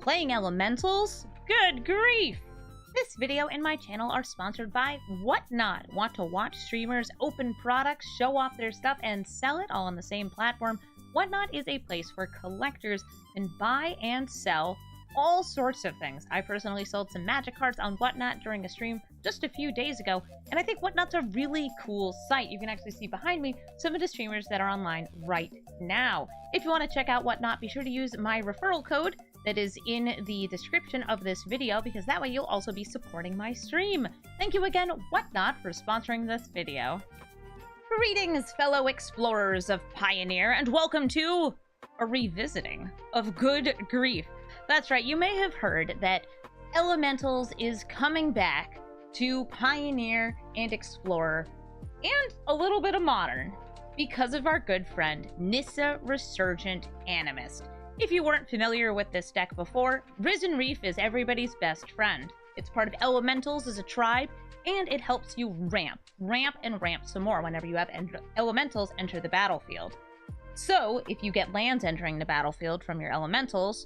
Playing elementals? Good grief! This video and my channel are sponsored by Whatnot. Want to watch streamers open products, show off their stuff, and sell it all on the same platform? Whatnot is a place where collectors can buy and sell all sorts of things. I personally sold some magic cards on Whatnot during a stream just a few days ago, and I think Whatnot's a really cool site. You can actually see behind me some of the streamers that are online right now. If you want to check out Whatnot, be sure to use my referral code that is in the description of this video, because that way you'll also be supporting my stream. Thank you again, Whatnot, for sponsoring this video. Greetings, fellow explorers of Pioneer, and welcome to a revisiting of Good Grief. That's right, you may have heard that Elementals is coming back to Pioneer and Explorer, and a little bit of Modern, because of our good friend, Nissa Resurgent Animist. If you weren't familiar with this deck before, Risen Reef is everybody's best friend. It's part of Elementals as a tribe, and it helps you ramp some more whenever you have Elementals enter the battlefield. So, if you get lands entering the battlefield from your Elementals,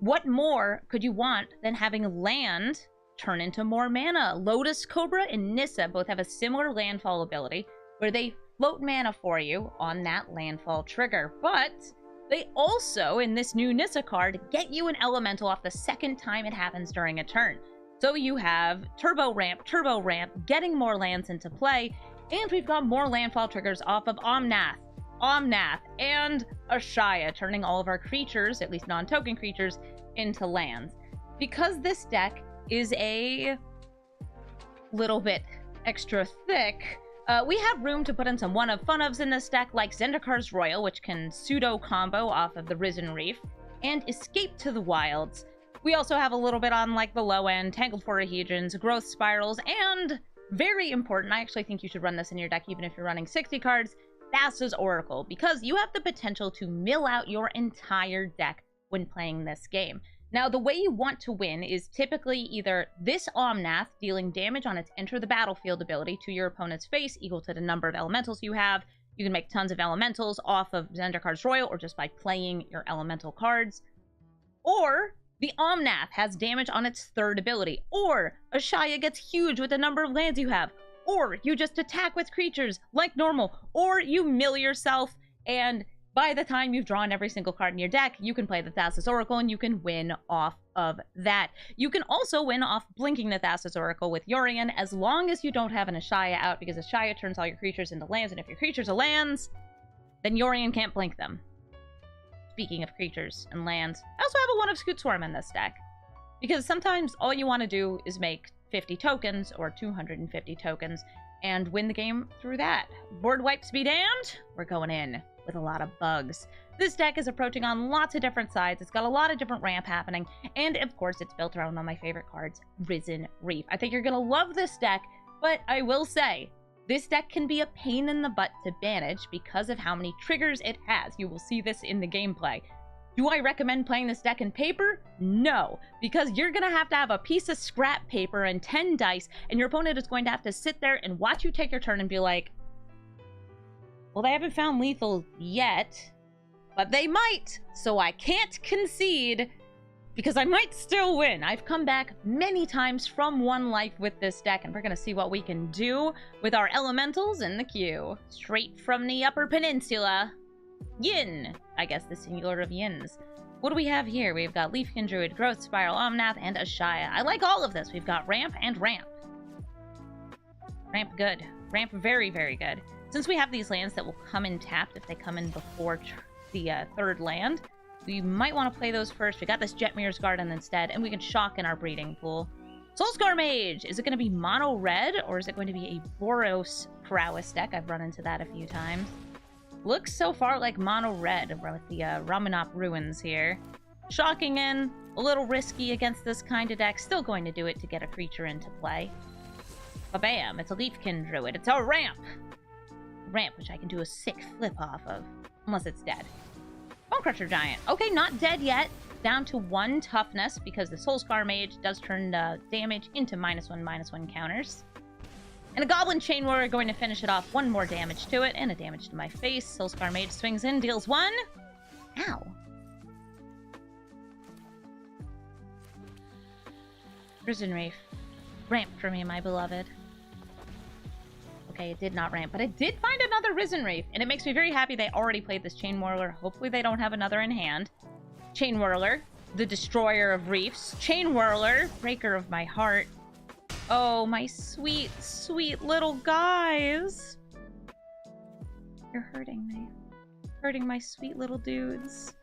what more could you want than having land turn into more mana? Lotus Cobra and Nissa both have a similar landfall ability, where they float mana for you on that landfall trigger, but they also, in this new Nissa card, get you an elemental off the second time it happens during a turn. So you have turbo ramp, getting more lands into play, and we've got more landfall triggers off of Omnath, and Ashaya, turning all of our creatures, at least non-token creatures, into lands. Because this deck is a little bit extra thick, we have room to put in some one-of-fun-ofs in this deck, like Zendikar's Roil, which can pseudo-combo off of the Risen Reef, and Escape to the Wilds. We also have a little bit on, like, the low end, Tangled Florahedrons, Growth Spirals, and, very important, I actually think you should run this in your deck even if you're running 60 cards, Thassa's Oracle, because you have the potential to mill out your entire deck when playing this game. Now, the way you want to win is typically either this Omnath dealing damage on its enter the battlefield ability to your opponent's face equal to the number of elementals you have. You can make tons of elementals off of Zendikar's Roil or just by playing your elemental cards. Or the Omnath has damage on its third ability. Or Ashaya gets huge with the number of lands you have. Or you just attack with creatures like normal. Or you mill yourself, and by the time you've drawn every single card in your deck, you can play the Thassa's Oracle and you can win off of that. You can also win off blinking the Thassa's Oracle with Yorion, as long as you don't have an Ashaya out, because Ashaya turns all your creatures into lands, and if your creatures are lands, then Yorion can't blink them. Speaking of creatures and lands, I also have a one of Scute Swarm in this deck, because sometimes all you want to do is make 50 tokens or 250 tokens and win the game through that. Board wipes be damned, we're going in with a lot of bugs. This deck is approaching on lots of different sides. It's got a lot of different ramp happening, and of course it's built around one of my favorite cards, Risen Reef. I think you're gonna love this deck, but I will say, this deck can be a pain in the butt to manage because of how many triggers it has. You will see this in the gameplay. Do I recommend playing this deck in paper? No, because you're gonna have to have a piece of scrap paper and 10 dice, and your opponent is going to have to sit there and watch you take your turn and be like, well, they haven't found lethal yet, but they might, so I can't concede, because I might still win. I've come back many times from one life with this deck, and we're going to see what we can do with our elementals in the queue. Straight from the Upper Peninsula, Yin, I guess the singular of Yins. What do we have here? We've got Leafkin Druid, Growth Spiral, Omnath, and Ashaya. I like all of this. We've got ramp and ramp. Ramp good. Ramp very, very good. Since we have these lands that will come in tapped if they come in before the third land, we might want to play those first. We got this Jetmir's Garden instead, and we can shock in our breeding pool. Soulscar Mage! Is it going to be mono red, or is it going to be a Boros Prowess deck? I've run into that a few times. Looks so far like mono red with the Ramunap Ruins here. Shocking in, a little risky against this kind of deck, still going to do it to get a creature into play. Ba-bam! It's a Leafkin Druid. It's a ramp! Ramp, which I can do a sick flip off of, unless it's dead. Bone Crusher Giant. Okay, not dead yet. Down to 1 toughness, because the Soulscar Mage does turn damage into -1/-1 counters. And a Goblin Chain Warrior going to finish it off. 1 more damage to it, and a damage to my face. Soulscar Mage swings in, deals 1. Ow. Risen Reef. Ramp for me, my beloved. Okay, it did not ramp, but it did find another Risen Reef, and it makes me very happy they already played this Chain Whirler. Hopefully they don't have another in hand. Chain Whirler, the destroyer of reefs. Chain Whirler, breaker of my heart. Oh, my sweet, sweet little guys. You're hurting me. Hurting my sweet little dudes.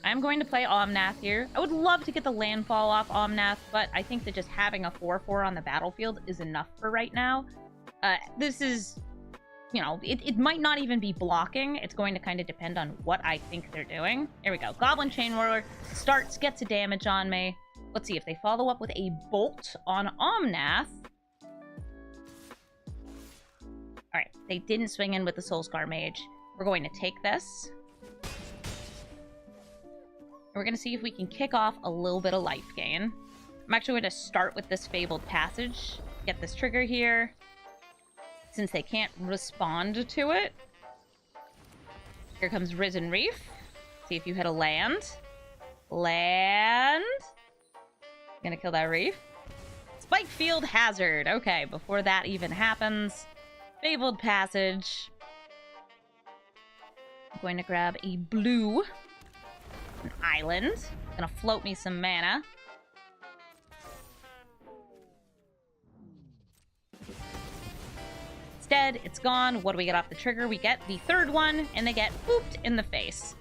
I'm going to play Omnath here. I would love to get the landfall off Omnath, but I think that just having a 4/4 on the battlefield is enough for right now. This is, you know, it might not even be blocking. It's going to kind of depend on what I think they're doing. Here we go. Goblin Chain Whirler starts, gets a damage on me. Let's see if they follow up with a bolt on Omnath. Alright, they didn't swing in with the Soulscar Mage. We're going to take this. We're going to see if we can kick off a little bit of life gain. I'm actually going to start with this Fabled Passage. Get this trigger here. Since they can't respond to it. Here comes Risen Reef. See if you hit a land. Land. Gonna kill that reef. Spike Field Hazard. Okay, before that even happens. Fabled Passage. I'm going to grab a blue. An island. Gonna float me some mana. Instead, it's gone. What do we get off the trigger? We get the third one, and they get booped in the face.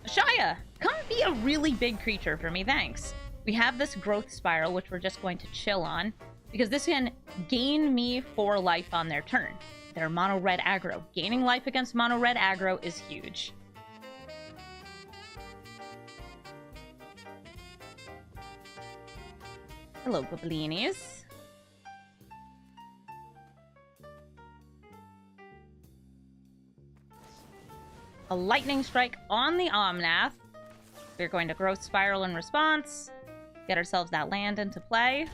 Ashaya, come be a really big creature for me, thanks. We have this Growth Spiral, which we're just going to chill on, because this can gain me 4 life on their turn. They're mono-red aggro. Gaining life against mono-red aggro is huge. Hello, Goblinis. A Lightning Strike on the Omnath. We're going to Growth Spiral in response. Get ourselves that land into play.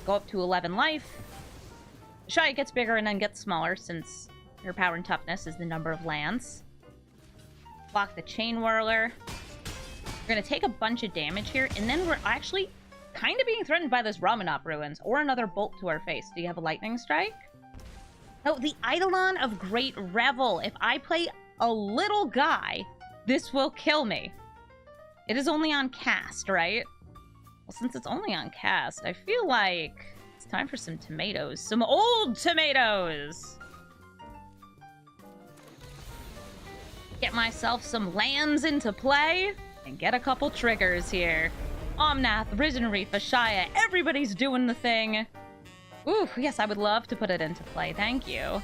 Go up to 11 life. Ashaya gets bigger and then gets smaller since her power and toughness is the number of lands. Block the Chain Whirler. We're going to take a bunch of damage here, and then we're actually kind of being threatened by this Ramunap Ruins or another bolt to our face. Do you have a Lightning Strike? No, the Eidolon of Great Revel. If I play a little guy, this will kill me. It is only on cast, right? Well, since it's only on cast, I feel like it's time for some tomatoes. Some old tomatoes! Get myself some lands into play and get a couple triggers here. Omnath, Risen Reef, Ashaya, everybody's doing the thing. Ooh, yes, I would love to put it into play. Thank you.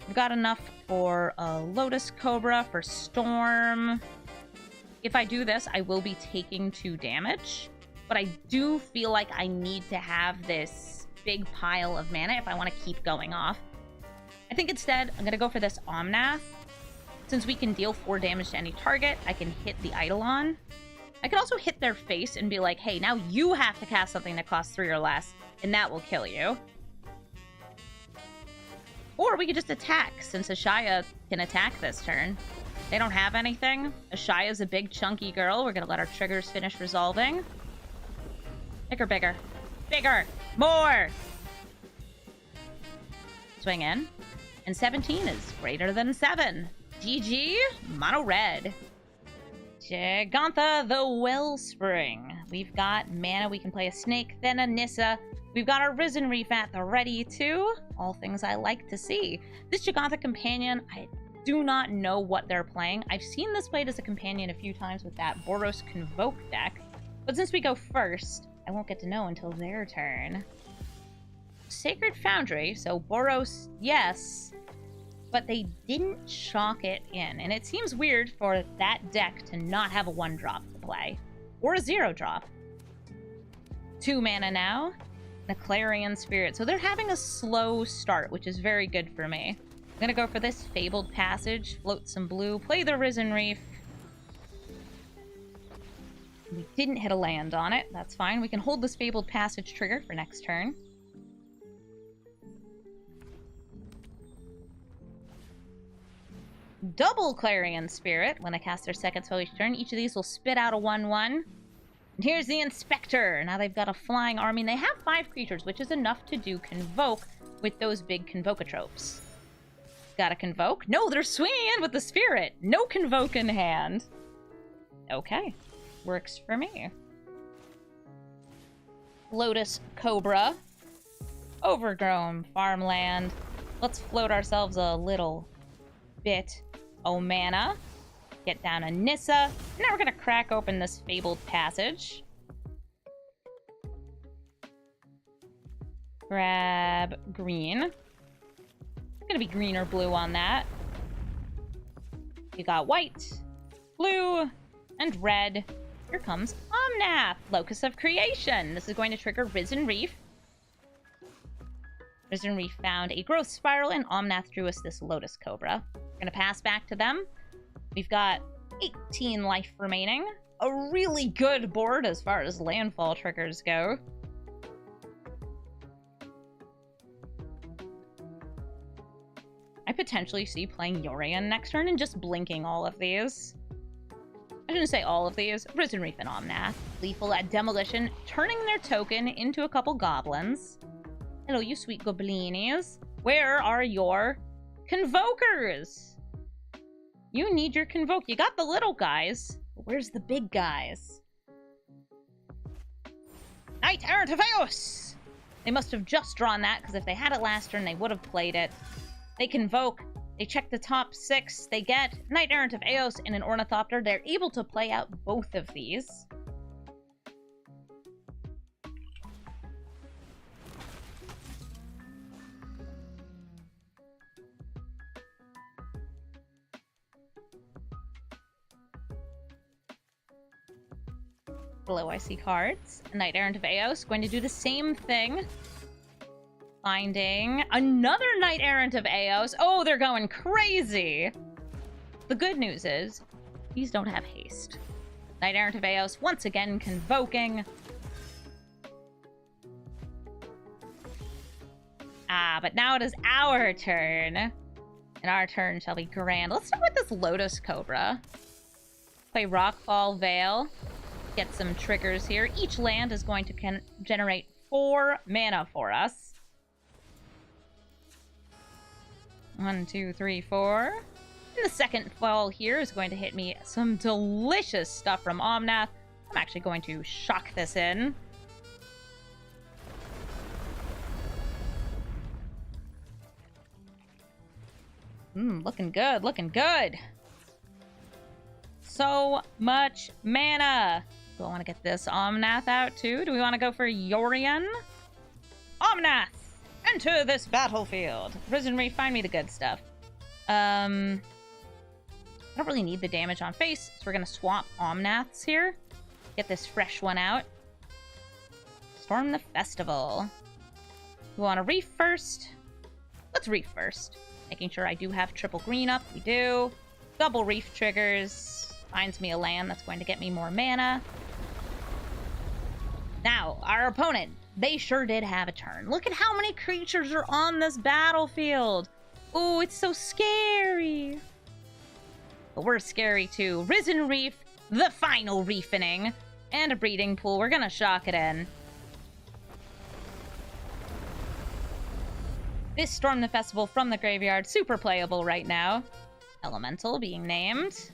We've got enough for a Lotus Cobra, for Storm. If I do this, I will be taking 2 damage. But I do feel like I need to have this big pile of mana if I want to keep going off. I think instead, I'm going to go for this Omnath. Since we can deal 4 damage to any target, I can hit the Eidolon. I could also hit their face and be like, hey, now you have to cast something that costs 3 or less, and that will kill you. Or we could just attack, since Ashaya can attack this turn. They don't have anything. Ashaya's a big, chunky girl. We're going to let our triggers finish resolving. Make her bigger. Bigger! More! Swing in. And 17 is greater than 7. GG, mono red. Jegantha the Wellspring. We've got mana. We can play a snake, then a Nissa. We've got our Risen Reef at the ready, too. All things I like to see. This Jegantha companion, I do not know what they're playing. I've seen this played as a companion a few times with that Boros Convoke deck. But since we go first, I won't get to know until their turn. Sacred Foundry, so Boros, yes. But they didn't chalk it in. And it seems weird for that deck to not have a 1-drop to play. Or a 0-drop. 2 mana now. And a Clarion Spirit. So they're having a slow start, which is very good for me. I'm gonna go for this Fabled Passage. Float some blue. Play the Risen Reef. We didn't hit a land on it. That's fine. We can hold this Fabled Passage trigger for next turn. double Clarion Spirit. When they cast their second spell each turn, each of these will spit out a 1/1. And here's the Inspector. Now they've got a flying army, and they have 5 creatures, which is enough to do Convoke with those big Convocatropes. Got a Convoke? No, they're swinging in with the Spirit. No Convoke in hand. Okay. Works for me. Lotus Cobra. Overgrown Farmland. Let's float ourselves a little bit. Oh, mana. Get down a Nissa. Now we're gonna crack open this Fabled Passage. Grab green. It's gonna be green or blue on that. You got white, blue, and red. Here comes Omnath, Locus of Creation. This is going to trigger Risen Reef. Risen Reef found a growth spiral, and Omnath drew us this Lotus Cobra. We're gonna pass back to them. We've got 18 life remaining. A really good board as far as landfall triggers go. I potentially see playing Yorion next turn and just blinking all of these. I shouldn't say all of these. Risen Reef and Omnath. Lethal at Demolition, turning their token into a couple goblins. Hello, you sweet goblinis. Where are your Convokers? You need your Convoke. You got the little guys. But where's the big guys? Knight Errant of Eos! They must have just drawn that, because if they had it last turn, they would have played it. They Convoke. They check the top 6. They get Knight Errant of Eos and an Ornithopter. They're able to play out both of these. Below I see cards. Knight Errant of Eos going to do the same thing. Finding another Knight Errant of Eos. Oh, they're going crazy. The good news is, these don't have haste. Knight Errant of Eos once again convoking. But now it is our turn. And our turn shall be grand. Let's start with this Lotus Cobra. Play Rockfall Vale. Get some triggers here. Each land is going to generate 4 mana for us. 1, 2, 3, 4. And the second fall here is going to hit me some delicious stuff from Omnath. I'm actually going to shock this in. Looking good, looking good. So much mana. Do I want to get this Omnath out too? Do we want to go for Yorion? Omnath! Enter this battlefield. Risen Reef, find me the good stuff. I don't really need the damage on face, so we're going to swap Omnaths here. Get this fresh one out. Storm the Festival. We want to Reef first. Let's Reef first. Making sure I do have triple green up. We do. Double Reef triggers. Finds me a land that's going to get me more mana. Now, our opponent, they sure did have a turn. Look at how many creatures are on this battlefield. Ooh, it's so scary. But we're scary too. Risen Reef, the final reefening, and a breeding pool. We're gonna shock it in. This Storm the Festival from the graveyard, super playable right now. Elemental being named.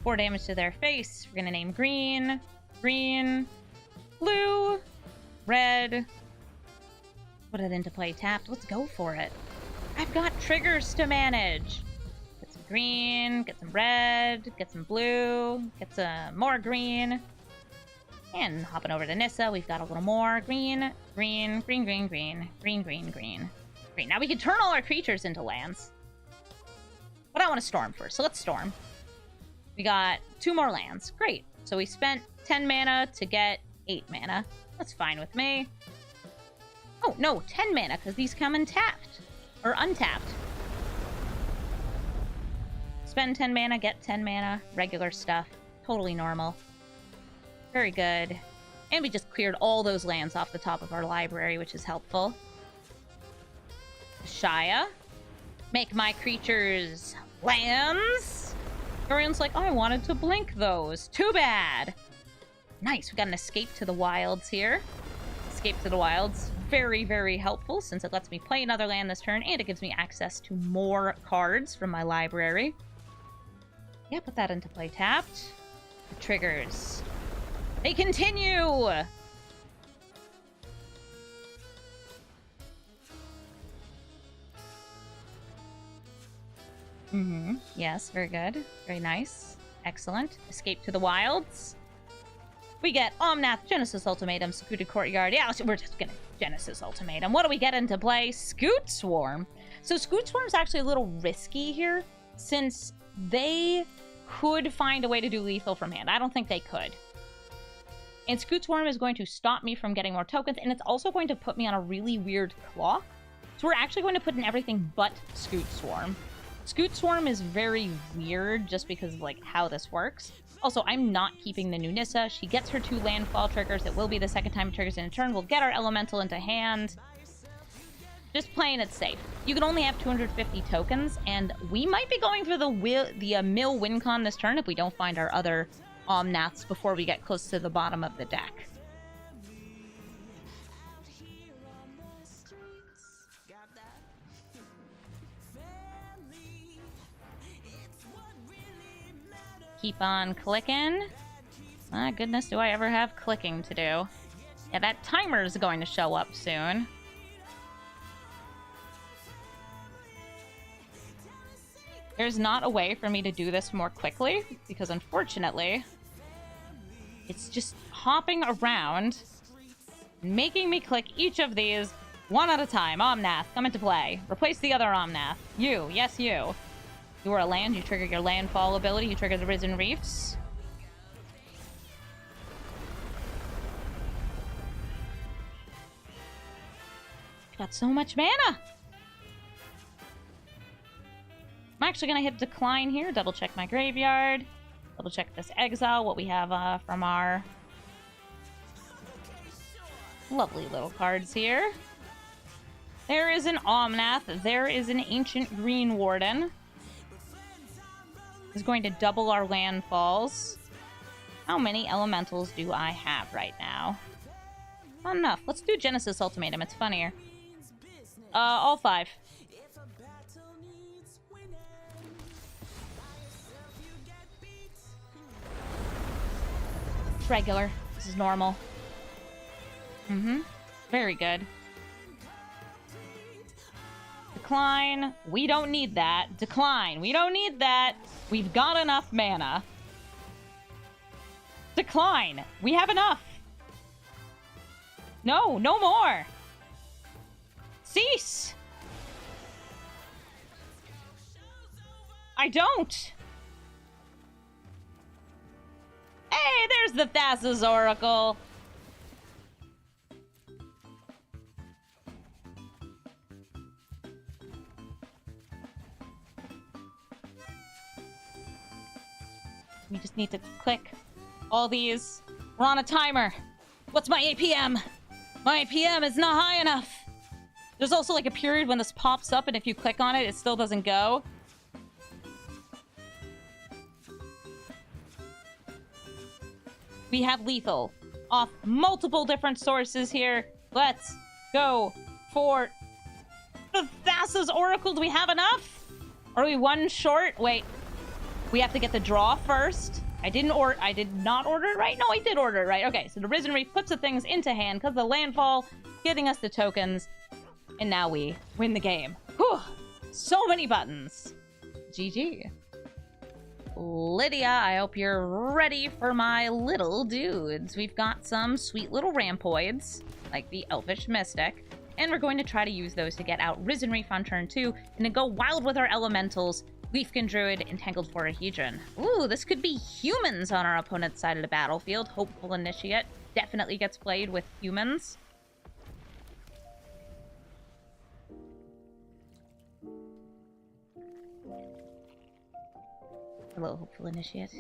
4 damage to their face. We're gonna name green, green, blue, red. Put it into play tapped. Let's go for it. I've got triggers to manage. Get some green, get some red, get some blue, get some more green. And hopping over to Nissa, we've got a little more green, green, green, green, green, green, green, green, green. Now we can turn all our creatures into lands. But I want to storm first, so let's storm. We got 2 more lands. Great. So we spent 10 mana to get 8 mana. That's fine with me. Oh, no, 10 mana, because these come in tapped. Or untapped. Spend 10 mana, get 10 mana. Regular stuff. Totally normal. Very good. And we just cleared all those lands off the top of our library, which is helpful. Ashaya. Make my creatures lands. Yorion's like, oh, I wanted to blink those. Too bad. Nice, we got an Escape to the Wilds here. Escape to the Wilds, very, very helpful since it lets me play another land this turn and it gives me access to more cards from my library. Yeah, put that into play tapped. The triggers. They continue! Yes, very good. Very nice. Excellent. Escape to the Wilds. We get Omnath, Genesis Ultimatum, Secluded Courtyard. Yeah, we're just gonna Genesis Ultimatum. What do we get into play? Scute Swarm. So Scute Swarm is actually a little risky here, since they could find a way to do lethal from hand. I don't think they could. And Scute Swarm is going to stop me from getting more tokens, and it's also going to put me on a really weird clock. So we're actually going to put in everything but Scute Swarm. Scute Swarm is very weird just because of, like, how this works. Also, I'm not keeping the new Nissa. She gets her 2 landfall triggers. It will be the second time it triggers in a turn. We'll get our elemental into hand. Just playing it safe. You can only have 250 tokens, and we might be going for the mill win con this turn if we don't find our other Omnaths before we get close to the bottom of the deck. Keep on clicking. My goodness, do I ever have clicking to do. Yeah, that timer is going to show up soon. There's not a way for me to do this more quickly, because unfortunately, it's just hopping around, making me click each of these one at a time. Omnath, come into play. Replace the other Omnath. You, yes you. You are a land, you trigger your landfall ability, you trigger the Risen Reefs. Got so much mana! I'm actually gonna hit decline here, double check my graveyard, double check this exile, what we have from our lovely little cards here. There is an Omnath, there is an Ancient Greenwarden. Is going to double our landfalls. How many elementals do I have right now? Not enough. Let's do Genesis Ultimatum. It's funnier. All 5. Regular. This is normal. Very good. Decline. We don't need that. Decline. We don't need that. We've got enough mana. Decline. We have enough. No, no more. Cease. I don't. Hey, there's the Thassa's Oracle. We just need to click all these. We're on a timer. What's my APM? My APM is not high enough. There's also like a period when this pops up and if you click on it, it still doesn't go. We have lethal off multiple different sources here. Let's go for the Thassa's Oracle. Do we have enough? Are we one short? Wait. We have to get the draw first. I did not order it right? No, I did order it right. Okay, so the Risen Reef puts the things into hand because the landfall, getting us the tokens, and now we win the game. Whew! So many buttons. GG. Lydia, I hope you're ready for my little dudes. We've got some sweet little rampoids, like the Elvish Mystic, and we're going to try to use those to get out Risen Reef on turn 2, and then go wild with our elementals, Leafkin Druid, and Tangled Florahedron. Ooh, this could be humans on our opponent's side of the battlefield. Hopeful Initiate definitely gets played with humans. Hello, Hopeful Initiate.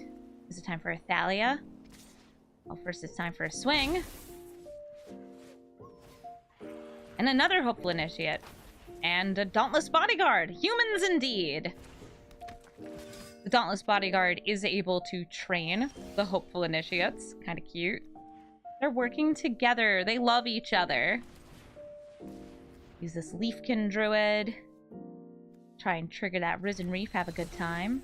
Is it time for a Thalia? Well, first it's time for a swing. And another Hopeful Initiate. And a Dauntless Bodyguard. Humans indeed. The Dauntless Bodyguard is able to train the hopeful initiates. Kind of cute. They're working together. They love each other. Use this Leafkin Druid. Try and trigger that Risen Reef. Have a good time.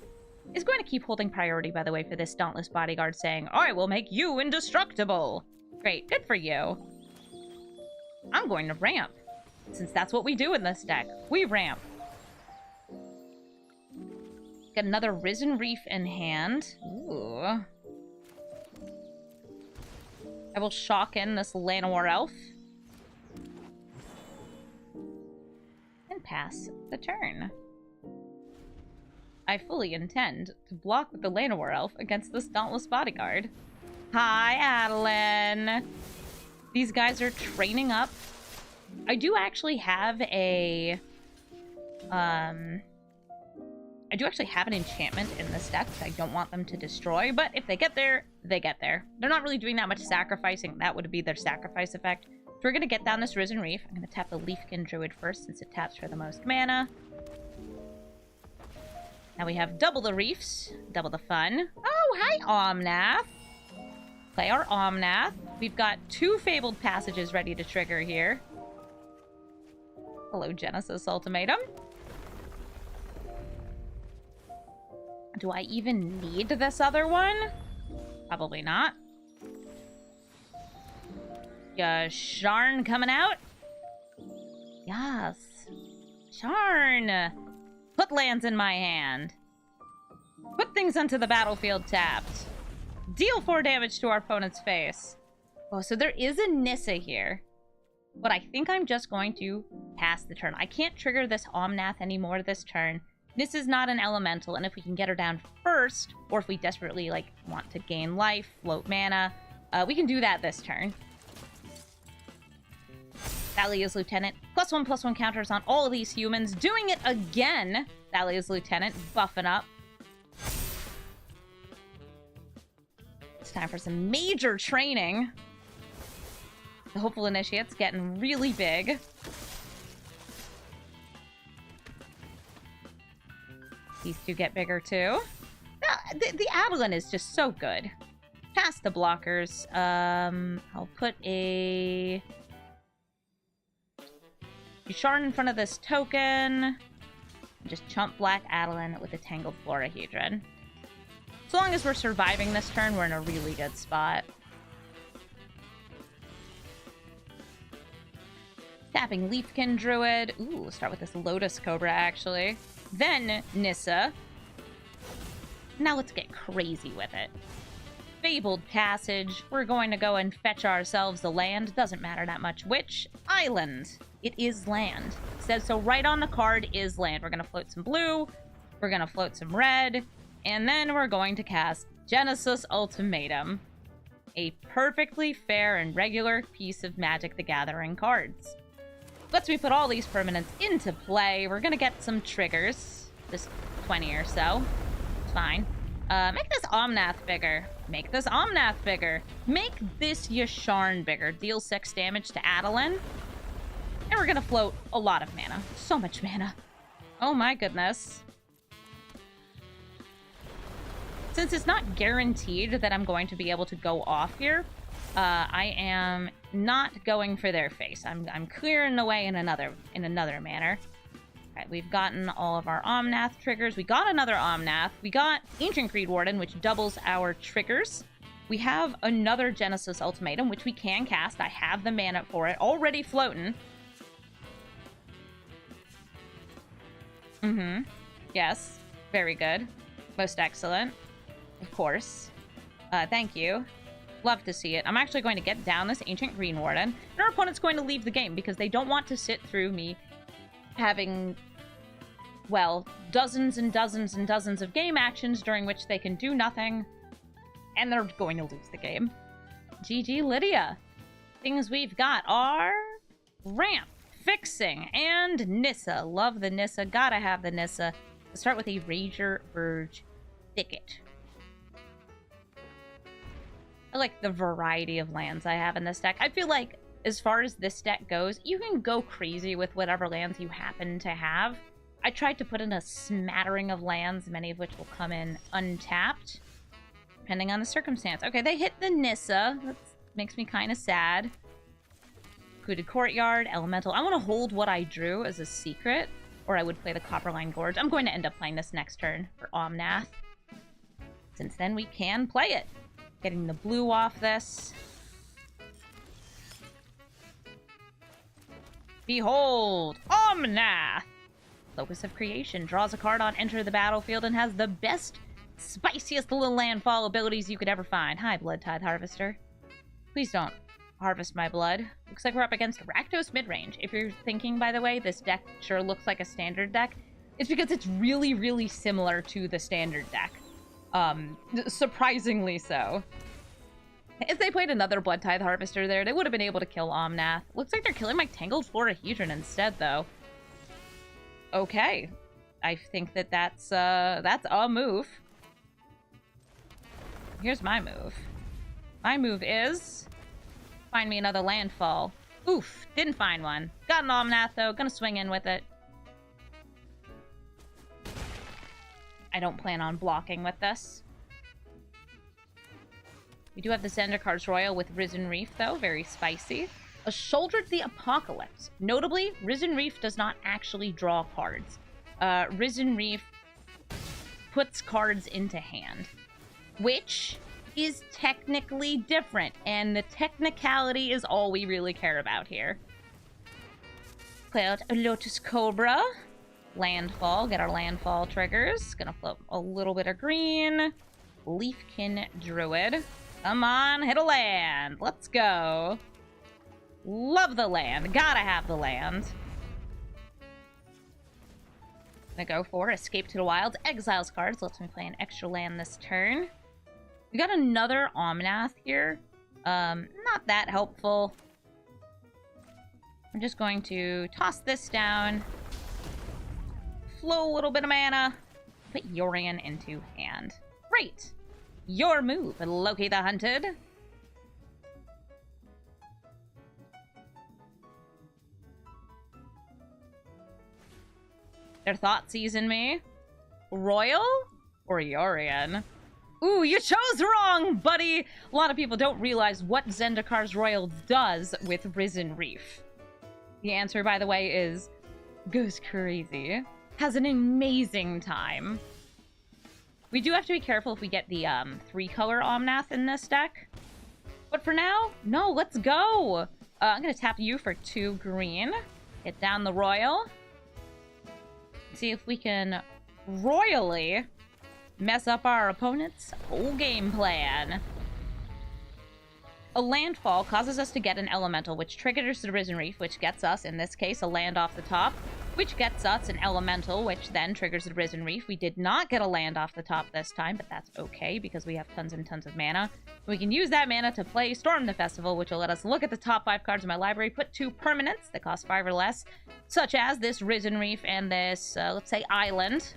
Is going to keep holding priority, by the way, for this Dauntless Bodyguard, saying, I will make you indestructible. Great. Good for you. I'm going to ramp, since that's what we do in this deck. We ramp. Got another Risen Reef in hand. Ooh. I will shock in this Llanowar Elf. And pass the turn. I fully intend to block with the Llanowar Elf against this Dauntless Bodyguard. Hi, Adeline! These guys are training up. I do actually have a... I do actually have an enchantment in this deck that I don't want them to destroy, but if they get there, they get there. They're not really doing that much sacrificing. That would be their sacrifice effect. So we're going to get down this Risen Reef. I'm going to tap the Leafkin Druid first since it taps for the most mana. Now we have double the reefs, double the fun. Oh, hi, Omnath. Play our Omnath. We've got 2 Fabled Passages ready to trigger here. Hello, Genesis Ultimatum. Do I even need this other one? Probably not. Yasharn coming out? Yes. Yasharn! Put lands in my hand. Put things onto the battlefield tapped. Deal 4 damage to our opponent's face. Oh, so there is a Nissa here. But I think I'm just going to pass the turn. I can't trigger this Omnath anymore this turn. This is not an elemental, and if we can get her down first, or if we desperately, like, want to gain life, float mana, we can do that this turn. Thalia's Lieutenant, +1/+1 counters on all of these humans. Doing it again! Thalia's Lieutenant, buffing up. It's time for some major training. The Hopeful Initiate's getting really big. These two get bigger, too. The Adeline is just so good. Past the blockers. I'll put a... Yasharn in front of this token. Just chump black Adeline with a Tangled Florahedron. So long as we're surviving this turn, we're in a really good spot. Tapping Leafkin Druid. Ooh, let's start with this Lotus Cobra, actually. Then Nissa. Now let's get crazy with it. Fabled Passage. We're going to go and fetch ourselves the land. Doesn't matter that much which. Island. It is land. It says so right on the card is land. We're going to float some blue. We're going to float some red. And then we're going to cast Genesis Ultimatum. A perfectly fair and regular piece of Magic the Gathering cards. Lets me put all these permanents into play. We're going to get some triggers. Just 20 or so. It's fine. Make this Omnath bigger. Make this Omnath bigger. Make this Yasharn bigger. Deal 6 damage to Adeline. And we're going to float a lot of mana. So much mana. Oh my goodness. Since it's not guaranteed that I'm going to be able to go off here, I am not going for their face. I'm clearing away in another manner. Alright, we've gotten all of our Omnath triggers. We got another Omnath. We got Ancient Greenwarden, which doubles our triggers. We have another Genesis Ultimatum, which we can cast. I have the mana for it. Already floating. Yes. Very good. Most excellent. Of course. Thank you. Love to see it. I'm actually going to get down this Ancient Greenwarden. And our opponent's going to leave the game because they don't want to sit through me having, well, dozens and dozens and dozens of game actions during which they can do nothing. And they're going to lose the game. GG Lydia. Things we've got are Ramp, Fixing, and Nissa. Love the Nissa. Gotta have the Nissa. Let's start with a Razorverge Thicket. I like the variety of lands I have in this deck. I feel like as far as this deck goes, you can go crazy with whatever lands you happen to have. I tried to put in a smattering of lands, many of which will come in untapped, depending on the circumstance. Okay, they hit the Nissa. That makes me kind of sad. Secluded Courtyard, Elemental. I want to hold what I drew as a secret, or I would play the Copperline Gorge. I'm going to end up playing this next turn for Omnath, since then we can play it. Getting the blue off this. Behold, Omnath! Locus of Creation draws a card on enter the battlefield and has the best, spiciest little landfall abilities you could ever find. Hi, Blood Tithe Harvester. Please don't harvest my blood. Looks like we're up against Rakdos midrange. If you're thinking, by the way, this deck sure looks like a standard deck, it's because it's really, really similar to the standard deck. Surprisingly so. If they played another Blood Tithe Harvester there, they would have been able to kill Omnath. Looks like they're killing my Tangled Florahedron instead, though. Okay. I think that that's a move. Here's my move. My move is... find me another landfall. Oof, didn't find one. Got an Omnath, though. Gonna swing in with it. I don't plan on blocking with this. We do have the Zendikar's Roil with Risen Reef, though. Very spicy. A Shouldered the Apocalypse. Notably, Risen Reef does not actually draw cards. Risen Reef puts cards into hand, which is technically different, and the technicality is all we really care about here. Play out a Lotus Cobra. Landfall. Get our landfall triggers. Gonna flip a little bit of green. Leafkin Druid. Come on, hit a land. Let's go. Love the land. Gotta have the land. Gonna go for Escape to the Wilds. Exiles cards. Lets me play an extra land this turn. We got another Omnath here. Not that helpful. I'm just going to toss this down. Flow a little bit of mana. Put Yorion into hand. Great. Your move, Loki the Hunted. Their Thoughtseize in me. Roil or Yorion? Ooh, you chose wrong, buddy! A lot of people don't realize what Zendikar's Roil does with Risen Reef. The answer, by the way, is goes crazy. Has an amazing time. We do have to be careful if we get the 3-color Omnath in this deck. But for now, no, let's go! I'm gonna tap you for 2 green. Get down the Roil. See if we can royally mess up our opponent's whole game plan. A landfall causes us to get an elemental, which triggers the Risen Reef, which gets us, in this case, a land off the top, which gets us an elemental, which then triggers the Risen Reef. We did not get a land off the top this time, but that's okay, because we have tons and tons of mana. We can use that mana to play Storm the Festival, which will let us look at the top 5 cards in my library, put 2 permanents that cost 5 or less, such as this Risen Reef and this, let's say, Island,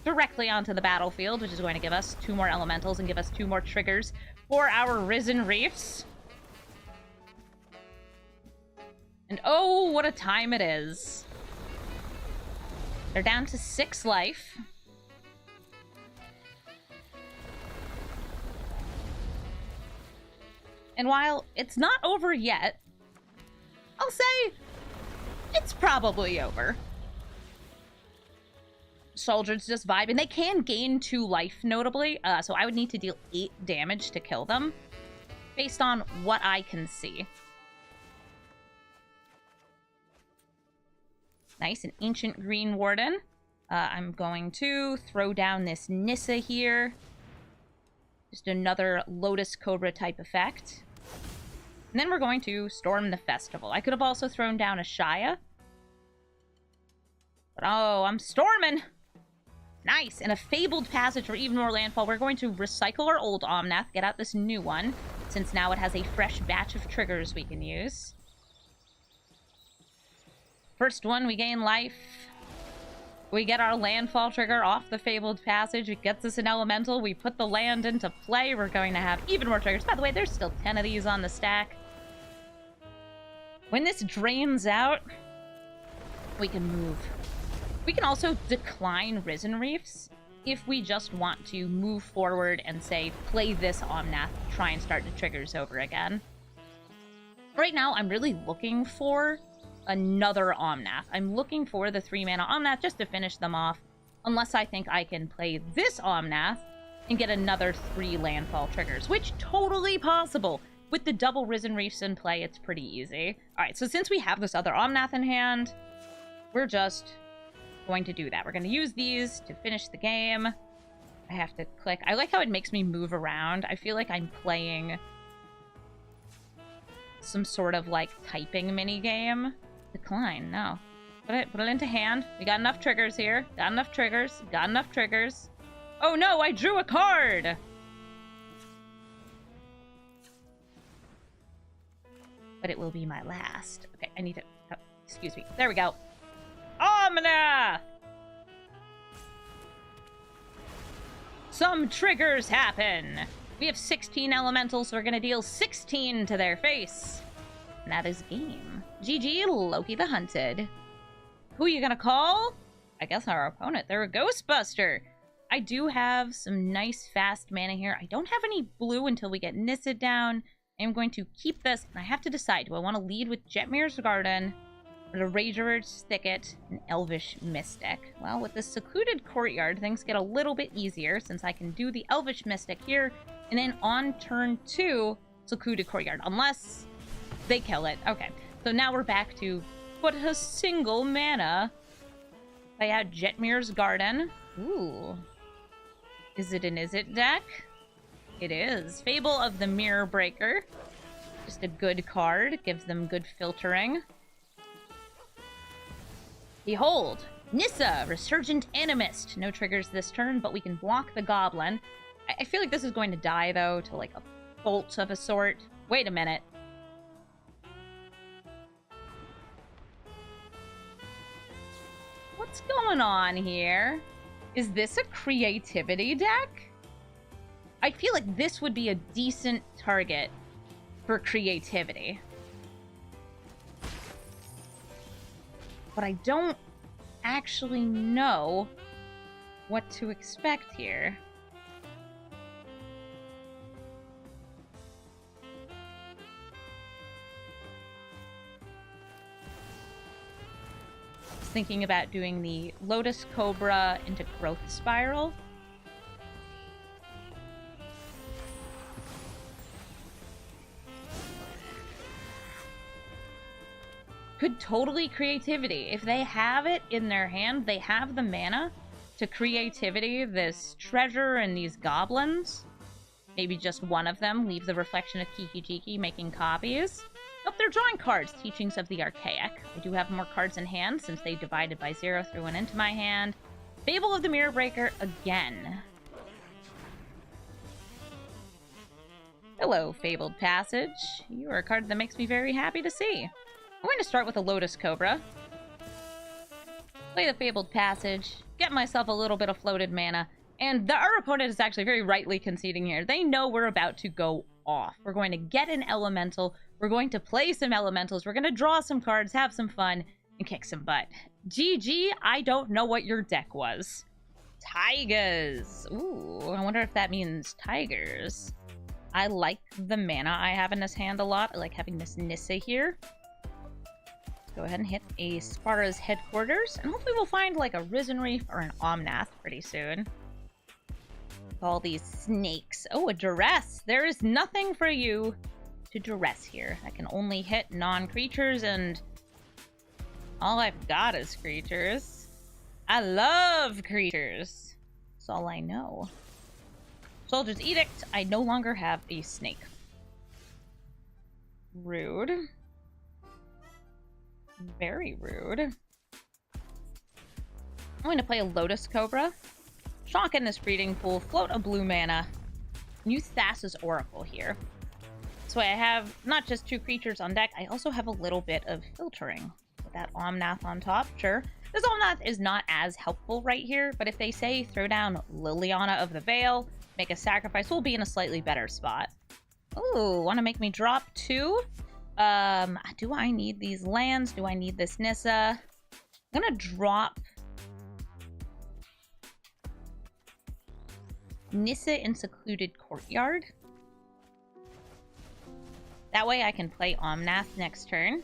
directly onto the battlefield, which is going to give us 2 more elementals and give us 2 more triggers for our Risen Reefs. And oh, what a time it is. They're down to 6 life. And while it's not over yet, I'll say it's probably over. Soldiers just vibing. They can gain 2 life, notably, so I would need to deal 8 damage to kill them, based on what I can see. Nice, an Ancient Greenwarden. I'm going to throw down this Nissa here. Just another Lotus Cobra type effect. And then we're going to Storm the Festival. I could have also thrown down Ashaya. But oh, I'm storming! Nice, and a Fabled Passage for even more landfall. We're going to recycle our old Omnath, get out this new one, since now it has a fresh batch of triggers we can use. First one, we gain life. We get our landfall trigger off the Fabled Passage. It gets us an elemental. We put the land into play. We're going to have even more triggers. By the way, there's still 10 of these on the stack. When this drains out, we can move. We can also decline Risen Reefs if we just want to move forward and say, play this Omnath, try and start the triggers over again. Right now, I'm really looking for another Omnath. I'm looking for the 3-mana Omnath just to finish them off, unless I think I can play this Omnath and get another 3 landfall triggers, which totally possible. With the double Risen Reefs in play, it's pretty easy. Alright, so since we have this other Omnath in hand, we're just going to do that. We're going to use these to finish the game. I have to click. I like how it makes me move around. I feel like I'm playing some sort of, like, typing mini-game. Decline, no. Put it into hand. We got enough triggers here. Got enough triggers. Got enough triggers. Oh no, I drew a card! But it will be my last. Okay, I need to... Oh, excuse me. There we go. Omnath! Some triggers happen. We have 16 elementals, so we're gonna deal 16 to their face. And that is game. GG, Loki the Hunted. Who are you gonna call? I guess our opponent. They're a Ghostbuster. I do have some nice fast mana here. I don't have any blue until we get Nissa down. I'm going to keep this, and I have to decide. Do I want to lead with Jetmir's Garden, or the Razorverge Thicket, and Elvish Mystic? Well, with the Secluded Courtyard, things get a little bit easier, since I can do the Elvish Mystic here, and then on turn 2, Secluded Courtyard, unless they kill it. Okay, so now we're back to put a single mana. Play out Jetmir's Garden. Ooh. Is it an Is It deck? It is. Fable of the Mirror Breaker. Just a good card. Gives them good filtering. Behold! Nissa! Resurgent Animist. No triggers this turn, but we can block the Goblin. I feel like this is going to die, though, to, like, a bolt of a sort. Wait a minute. What's going on here? Is this a creativity deck? I feel like this would be a decent target for creativity. But I don't actually know what to expect here. I was thinking about doing the Lotus Cobra into Growth Spiral. Could totally creativity. If they have it in their hand, they have the mana to creativity this treasure and these goblins. Maybe just one of them, leave the reflection of Kiki-Jiki making copies. Nope, they're drawing cards. Teachings of the Archaic. I do have more cards in hand since they divided by 0 threw one into my hand. Fable of the Mirror Breaker again. Hello, Fabled Passage. You are a card that makes me very happy to see. I'm going to start with a Lotus Cobra. Play the Fabled Passage. Get myself a little bit of floated mana. And our opponent is actually very rightly conceding here. They know we're about to go off. We're going to get an elemental. We're going to play some elementals. We're going to draw some cards, have some fun, and kick some butt. GG, I don't know what your deck was. Tigers. Ooh, I wonder if that means tigers. I like the mana I have in this hand a lot. I like having this Nissa here. Go ahead and hit a Sparta's Headquarters, and hopefully we'll find like a Risen Reef or an Omnath pretty soon. All these snakes. Oh, a Duress! There is nothing for you to Duress here. I can only hit non-creatures, and all I've got is creatures. I love creatures. That's all I know. Soldier's Edict. I no longer have a snake. Rude. Very rude. I'm going to play a Lotus Cobra. Shock in this breeding pool. Float a blue mana. Use Thassa's Oracle here. So I have not just 2 creatures on deck, I also have a little bit of filtering. With that Omnath on top, sure. This Omnath is not as helpful right here, but if they say throw down Liliana of the Vale, make a sacrifice, we'll be in a slightly better spot. Ooh, want to make me drop 2? Do I need these lands? Do I need this Nissa? I'm gonna drop Nissa in Secluded Courtyard. That way I can play Omnath next turn.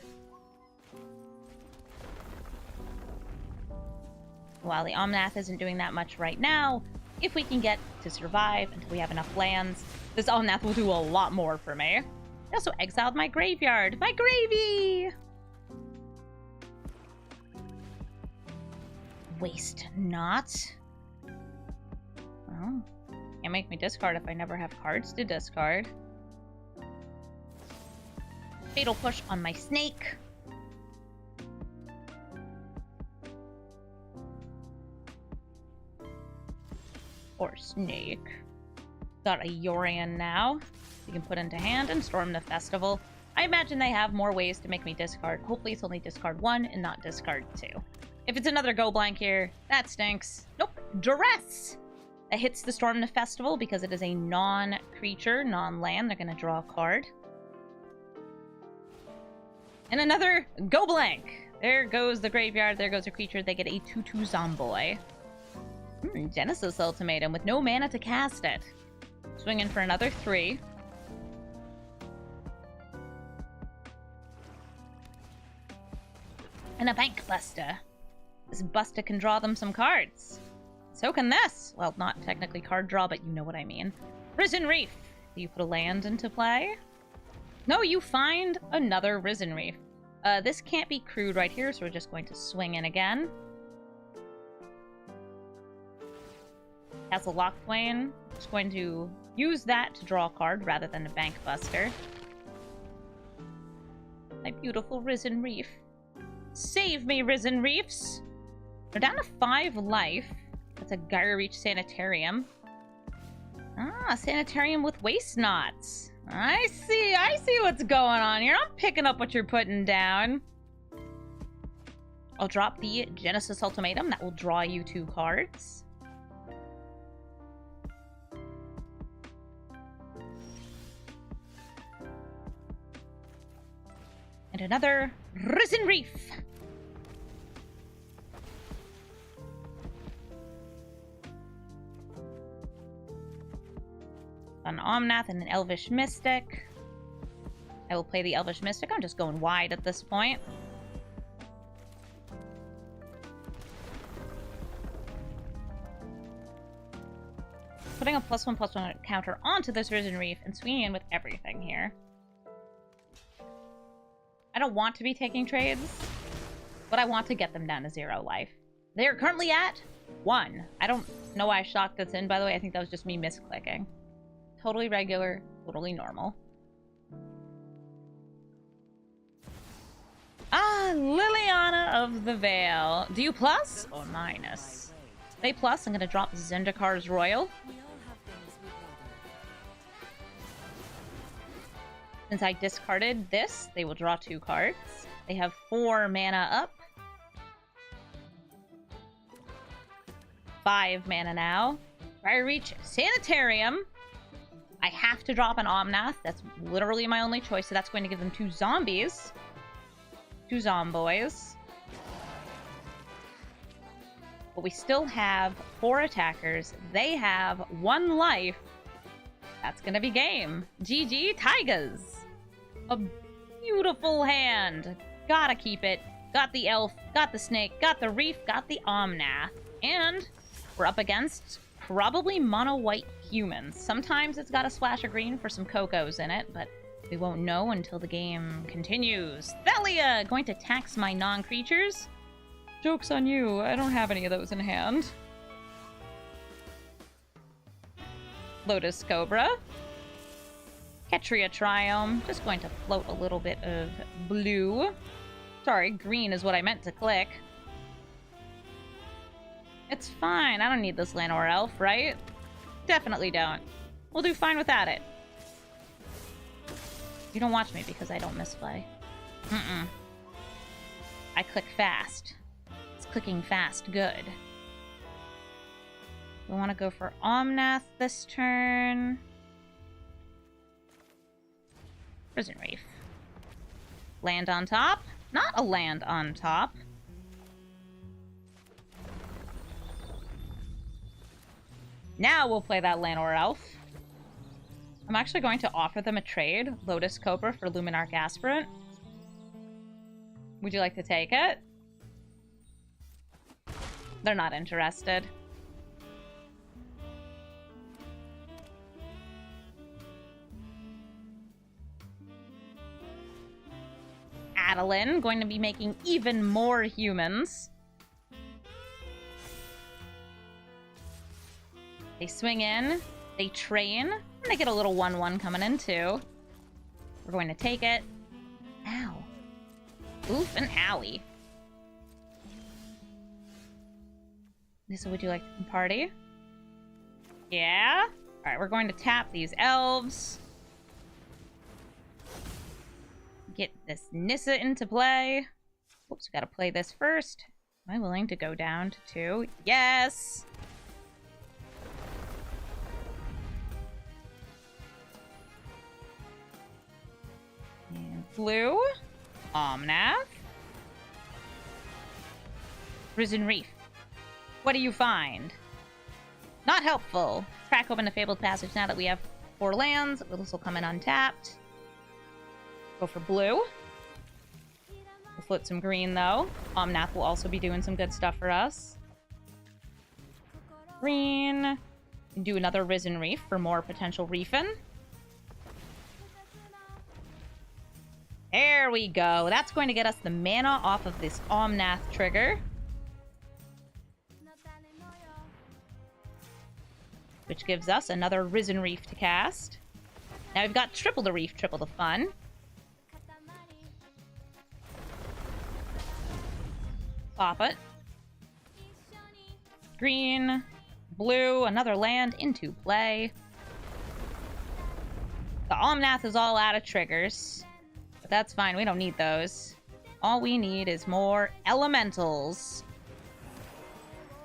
While the Omnath isn't doing that much right now, if we can get to survive until we have enough lands, this Omnath will do a lot more for me. I also exiled my graveyard. My gravy! Waste not. Oh. Can't make me discard if I never have cards to discard. Fatal Push on my snake. Or snake. Got a Yorion now. You can put into hand and storm the festival. I imagine they have more ways to make me discard. Hopefully it's only discard 1 and not discard 2. If it's another go blank here, that stinks. Nope. Duress! That hits the Storm the Festival because it is a non-creature, non-land. They're going to draw a card. And another go blank! There goes the graveyard, there goes a creature. They get a 2/2 Zomboy. Genesis Ultimatum with no mana to cast it. Swinging for another 3. And a Bank Buster. This Buster can draw them some cards. So can this. Well, not technically card draw, but you know what I mean. Risen Reef. Do you put a land into play? No, you find another Risen Reef. This can't be crewed right here, so we're just going to swing in again. Has a Lockthwain. Just going to use that to draw a card rather than a Bank Buster. My beautiful Risen Reef. Save me, Risen Reefs! They're down to 5 life. That's a Gyre Reach Sanitarium. Ah, Sanitarium with Waste Knots. I see what's going on here. I'm picking up what you're putting down. I'll drop the Genesis Ultimatum. That will draw you 2 cards. And another Risen Reef. An Omnath and an Elvish Mystic. I will play the Elvish Mystic. I'm just going wide at this point. Putting a +1/+1 counter onto this Risen Reef and swinging in with everything here. I don't want to be taking trades, but I want to get them down to 0 life. They are currently at 1. I don't know why I shocked that's in, by the way. I think that was just me misclicking. Totally regular, totally normal. Ah, Liliana of the Vale. Do you plus or minus? They plus. I'm going to drop Zendikar's Roil. Since I discarded this, they will draw 2 cards. They have 4 mana up. 5 mana now. Gyre Reach Sanitarium. I have to drop an Omnath. That's literally my only choice, so that's going to give them 2 zombies. 2 zomboys. But we still have 4 attackers. They have 1 life. That's gonna be game. GG Tigers. A beautiful hand. Gotta keep it. Got the elf, got the snake, got the reef, got the Omnath. And we're up against probably mono-white humans. Sometimes it's got a splash of green for some cocos in it, but we won't know until the game continues. Thalia! Going to tax my non-creatures? Joke's on you. I don't have any of those in hand. Lotus Cobra. Ketria Triome. Just going to float a little bit of blue. Sorry, green is what I meant to click. It's fine. I don't need this Llanowar Elf, right? Definitely don't. We'll do fine without it. You don't watch me because I don't misplay. I click fast. It's clicking fast good. We want to go for Omnath this turn. Risen Reef. Land on top. Not a land on top. Now we'll play that Llanowar Elf. I'm actually going to offer them a trade. Lotus Cobra for Luminarch Aspirant. Would you like to take it? They're not interested. Adeline, going to be making even more humans. They swing in, they train, and they get a little 1/1 coming in too. We're going to take it. Ow. Oof and owie. Nissa, would you like to party? Yeah? Alright, we're going to tap these elves. Get this Nissa into play. Oops, we gotta play this first. Am I willing to go down to 2? Yes! And blue. Omnath. Risen Reef. What do you find? Not helpful. Crack open the Fabled Passage now that we have 4 lands. This will come in untapped. Go for blue. We'll flip some green, though. Omnath will also be doing some good stuff for us. Green. Do another Risen Reef for more potential reefing. There we go. That's going to get us the mana off of this Omnath trigger. Which gives us another Risen Reef to cast. Now we've got triple the reef, triple the fun. Pop it. Green, blue, another land into play. The Omnath is all out of triggers. But that's fine, we don't need those. All we need is more elementals.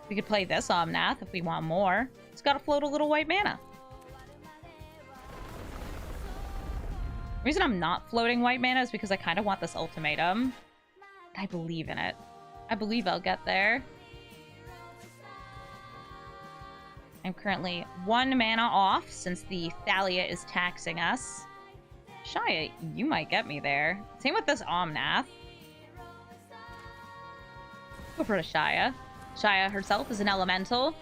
We could play this Omnath if we want more. It's gotta float a little white mana. The reason I'm not floating white mana is because I kind of want this ultimatum. I believe in it. I believe I'll get there. I'm currently 1 mana off since the Thalia is taxing us. Ashaya, you might get me there. Same with this Omnath. Go for Ashaya. Ashaya herself is an elemental,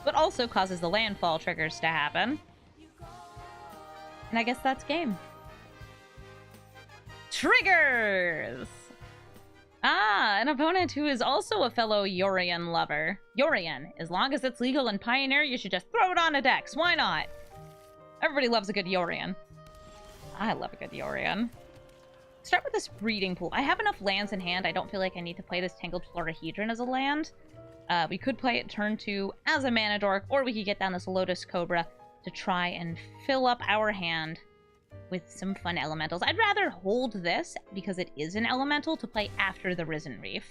but also causes the landfall triggers to happen. And I guess that's game. Triggers! Ah, an opponent who is also a fellow Yorion lover. Yorion, as long as it's legal in Pioneer, you should just throw it on a dex. Why not? Everybody loves a good Yorion. I love a good Yorion. Start with this breeding pool. I have enough lands in hand. I don't feel like I need to play this Tangled Florahedron as a land. We could play it turn 2 as a mana dork, or we could get down this Lotus Cobra to try and fill up our hand with some fun elementals. I'd rather hold this, because it is an elemental, to play after the Risen Reef.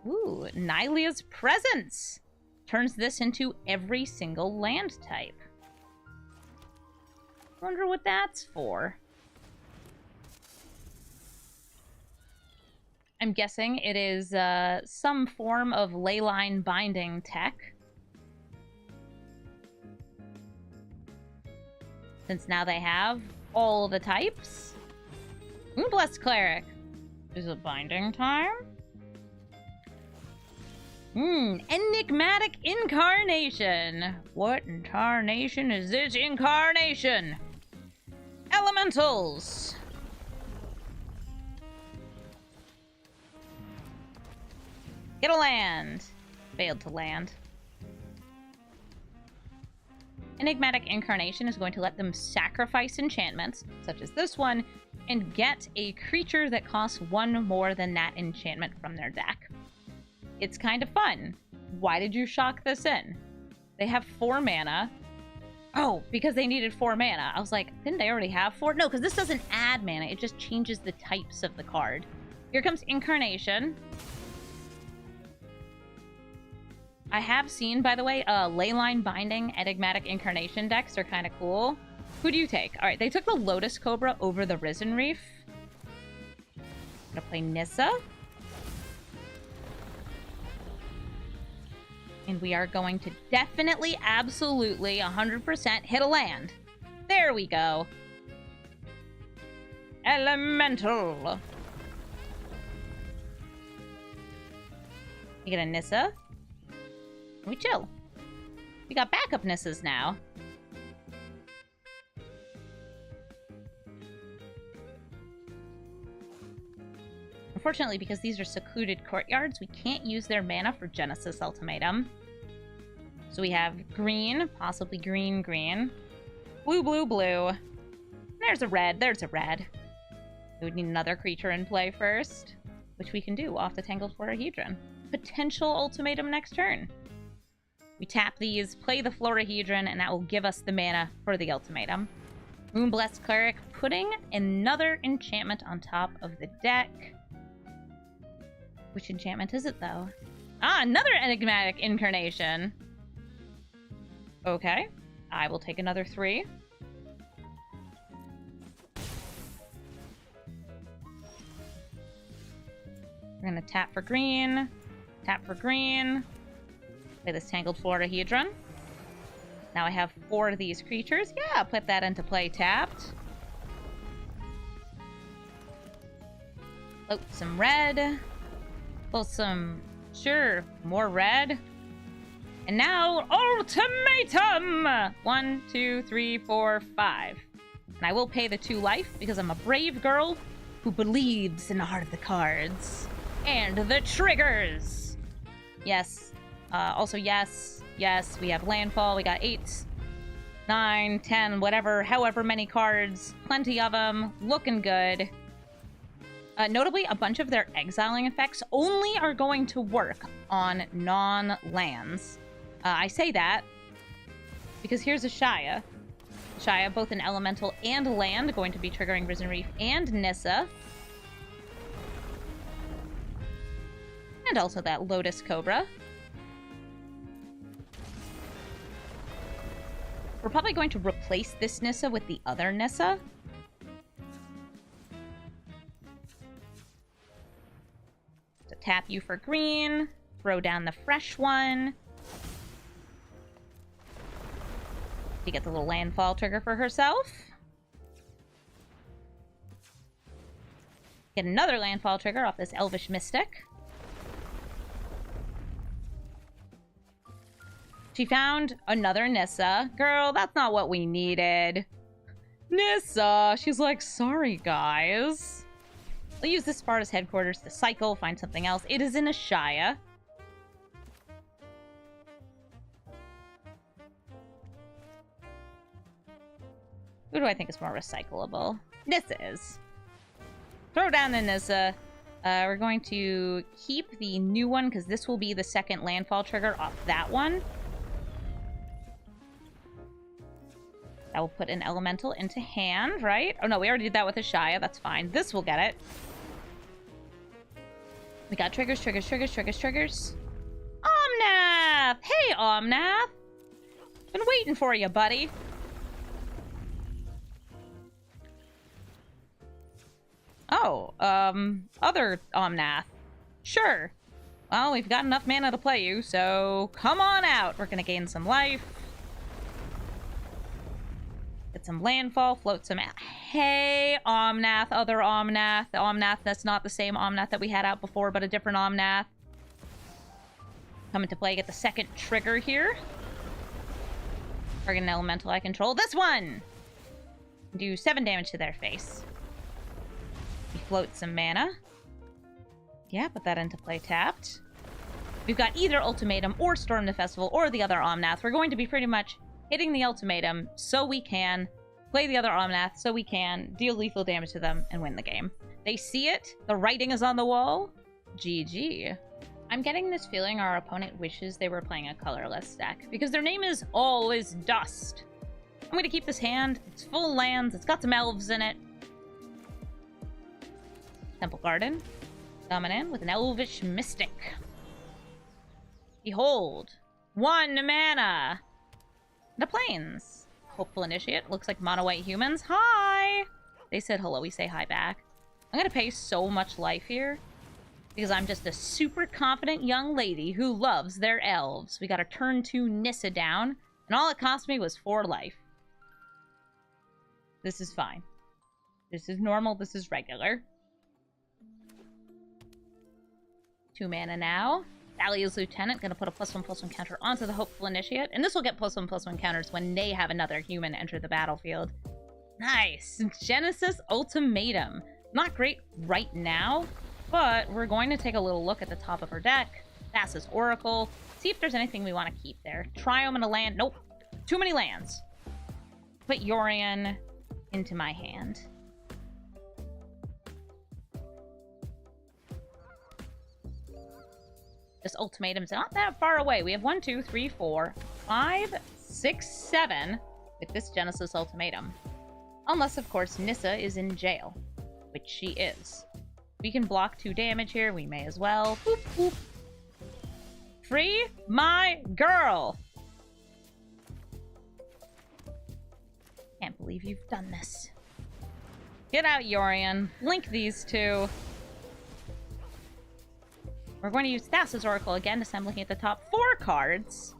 Ooh, Nylia's Presence! Turns this into every single land type. Wonder what that's for. I'm guessing it is some form of leyline binding tech. Since now they have all the types. Blessed Cleric. Is it binding time? Enigmatic Incarnation. What in tarnation is this incarnation? Elementals. Get a land. Failed to land. Enigmatic Incarnation is going to let them sacrifice enchantments, such as this one, and get a creature that costs 1 more than that enchantment from their deck. It's kind of fun. Why did you shock this in? They have 4 mana. Oh, because they needed 4 mana. I was like, didn't they already have 4? No, because this doesn't add mana. It just changes the types of the card. Here comes Incarnation. I have seen, by the way, leyline binding enigmatic incarnation decks are kind of cool. Who do you take? All right, they took the Lotus Cobra over the Risen Reef. I'm gonna play Nissa. And we are going to definitely, absolutely, 100% hit a land. There we go. Elemental. We get a Nissa. We chill. We got backup Nissas now. Unfortunately, because these are secluded courtyards, we can't use their mana for Genesis Ultimatum. So we have green, possibly green, green. Blue, blue, blue. There's a red, there's a red. We would need another creature in play first, which we can do off the Tangled Florahedron. Potential ultimatum next turn. We tap these, play the Florahedron, and that will give us the mana for the ultimatum. Moonblessed Cleric, putting another enchantment on top of the deck. Which enchantment is it, though? Ah, another enigmatic incarnation. Okay. I will take another 3. We're going to tap for green. Tap for green. Play this Tangled Florahedron. Now I have 4 of these creatures. Yeah, put that into play tapped. Float some red. Pull some, sure, more red. And now, ultimatum! 1, 2, 3, 4, 5. And I will pay the 2 life because I'm a brave girl who believes in the heart of the cards. And the triggers! Yes. Also, yes. Yes, we have landfall. We got 8, 9, 10, whatever, however many cards. Plenty of them. Looking good. Notably, a bunch of their exiling effects only are going to work on non-lands. I say that because here's Ashaya. Ashaya, both an elemental and land, going to be triggering Risen Reef and Nissa. And also that Lotus Cobra. We're probably going to replace this Nissa with the other Nissa. Tap you for green, throw down the fresh one. She gets a little landfall trigger for herself. Get another landfall trigger off this Elvish Mystic. She found another Nissa. Girl, that's not what we needed. Nissa! She's like, sorry, guys. I'll use this Sparta's headquarters to cycle, find something else. It is in Ashaya. Who do I think is more recyclable? Nissa is. Throw down the Nissa. We're going to keep the new one, because this will be the second landfall trigger off that one. That will put an elemental into hand, right? Oh no, we already did that with Ashaya. That's fine. This will get it. We got triggers, triggers, triggers, triggers, triggers. Omnath! Hey, Omnath! Been waiting for you, buddy. Oh, other Omnath. Sure. Well, we've got enough mana to play you, so come on out. We're gonna gain some life. Get some landfall, float some... Hey, Omnath, other Omnath. The Omnath that's not the same Omnath that we had out before, but a different Omnath. Come into play, get the second trigger here. Target an elemental I control. This one! Do 7 damage to their face. We float some mana. Yeah, put that into play tapped. We've got either Ultimatum or Storm the Festival or the other Omnath. We're going to be pretty much hitting the Ultimatum so we can play the other Omnath, so we can deal lethal damage to them and win the game. They see it. The writing is on the wall. GG. I'm getting this feeling our opponent wishes they were playing a colorless deck, because their name is All is Dust. I'm going to keep this hand. It's full lands. It's got some elves in it. Temple Garden. Coming in with an Elvish Mystic. Behold. 1 mana. The Plains. Hopeful Initiate. Looks like mono white humans. Hi! They said hello. We say hi back. I'm gonna pay so much life here because I'm just a super confident young lady who loves their elves. We got a turn 2 Nissa down, and all it cost me was 4 life. This is fine. This is normal. This is regular. 2 mana now. Thalia's Lieutenant, gonna put a +1/+1 counter onto the Hopeful Initiate, and this will get +1/+1 counters when they have another human enter the battlefield. Nice! Genesis Ultimatum. Not great right now, but we're going to take a little look at the top of her deck. Thassa's Oracle. See if there's anything we want to keep there. Triome and a land. Nope. Too many lands. Put Yorion into my hand. This ultimatum's not that far away. We have 1, 2, 3, 4, 5, 6, 7 with this Genesis Ultimatum. Unless, of course, Nissa is in jail, which she is. We can block 2 damage here. We may as well. Boop, boop. Free my girl! Can't believe you've done this. Get out, Yorion. Link these 2. We're going to use Thassa's Oracle again to send looking at the top 4 cards.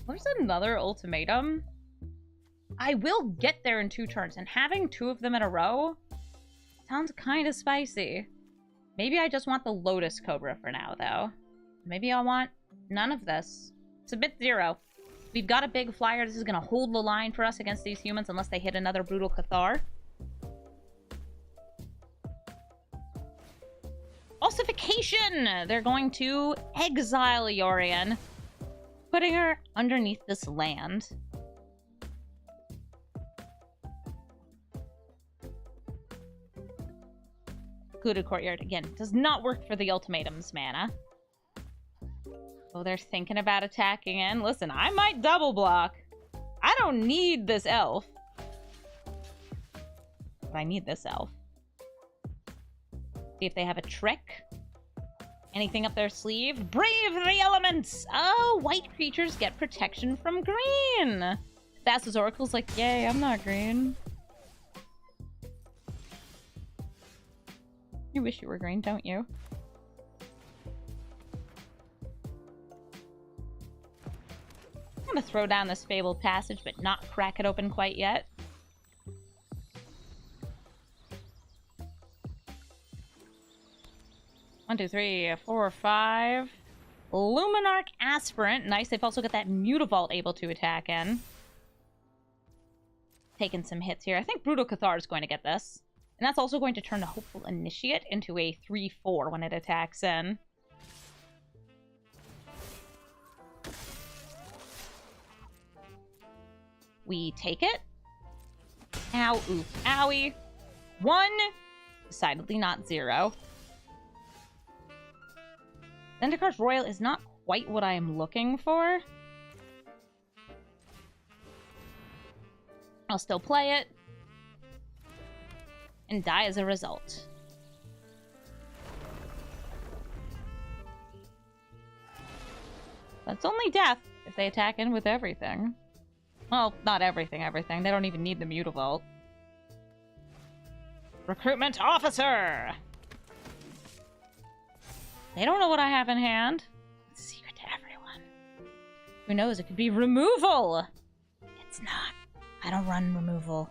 There's another ultimatum. I will get there in 2 turns, and having 2 of them in a row sounds kind of spicy. Maybe I just want the Lotus Cobra for now, though. Maybe I want none of this. Submit 0. We've got a big flyer. This is going to hold the line for us against these humans unless they hit another Brutal Cathar. Ossification! They're going to exile Yorion, putting her underneath this land. Secluded Courtyard, again, does not work for the ultimatums mana. Oh, they're thinking about attacking in. Listen, I might double block. I don't need this elf. But I need this elf. See if they have a trick. Anything up their sleeve? Brave the elements! Oh, white creatures get protection from green! Thassa's Oracle's like, yay, I'm not green. You wish you were green, don't you? I'm gonna throw down this Fabled Passage, but not crack it open quite yet. One, two, three, 4, 5. Luminarch Aspirant. Nice. They've also got that Mutavault able to attack in. Taking some hits here. I think Brutal Cathar is going to get this. And that's also going to turn the Hopeful Initiate into a 3/4 when it attacks in. We take it. Ow, oof, owie. 1. Decidedly not 0. Zendikar's Roil is not quite what I am looking for. I'll still play it. And die as a result. That's only death if they attack in with everything. Well, not everything. They don't even need the Mutavault. Recruitment Officer! They don't know what I have in hand. It's a secret to everyone. Who knows? It could be removal! It's not. I don't run removal.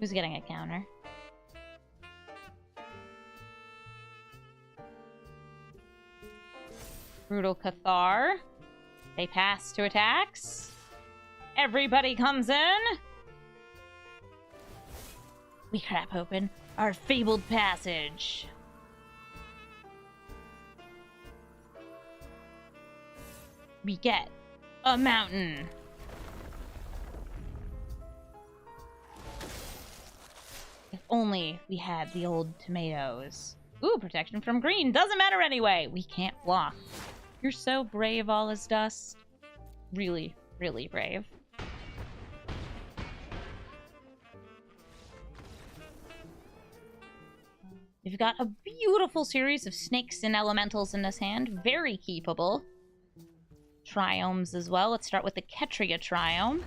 Who's getting a counter? Brutal Cathar. They pass to attacks. Everybody comes in. We crack open our Fabled Passage. We get a mountain. If only we had the old tomatoes. Ooh, protection from green. Doesn't matter anyway. We can't block. You're so brave, all is dust. Really, really brave. We've got a beautiful series of snakes and elementals in this hand. Very keepable. Triomes as well. Let's start with the Ketria Triome.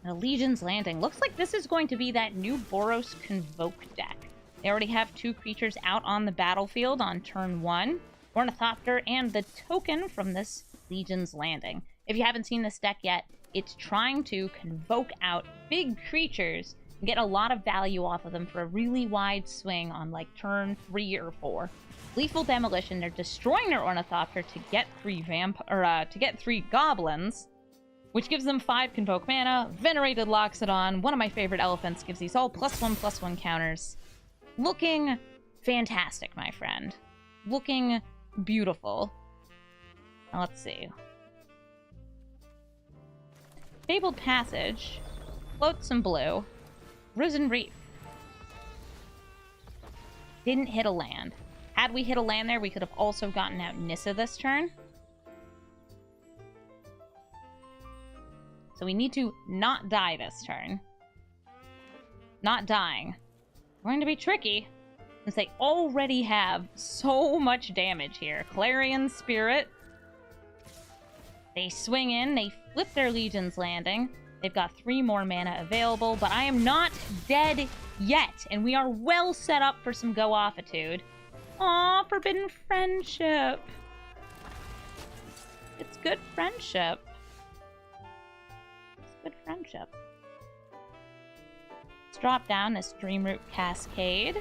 Legion's Landing. Looks like this is going to be that new Boros Convoke deck. They already have 2 creatures out on the battlefield on turn 1. Ornithopter and the token from this Legion's Landing. If you haven't seen this deck yet, it's trying to convoke out big creatures and get a lot of value off of them for a really wide swing on like turn 3 or 4. Lethal Demolition, they're destroying their Ornithopter to get 3 goblins, which gives them 5 Convoke mana. Venerated Loxodon, one of my favorite elephants, gives these all +1/+1 counters. Looking fantastic, my friend. Looking beautiful. Now, let's see. Fabled Passage, float some blue. Risen Reef. Didn't hit a land. Had we hit a land there, we could have also gotten out Nissa this turn. So we need to not die this turn. Not dying. Going to be tricky, since they already have so much damage here. Clarion Spirit. They swing in, they flip their Legion's Landing. They've got 3 more mana available, but I am not dead yet, and we are well set up for some go-offitude. Aw, Forbidden Friendship. It's good friendship. Good friendship. Let's drop down this Dreamroot Cascade.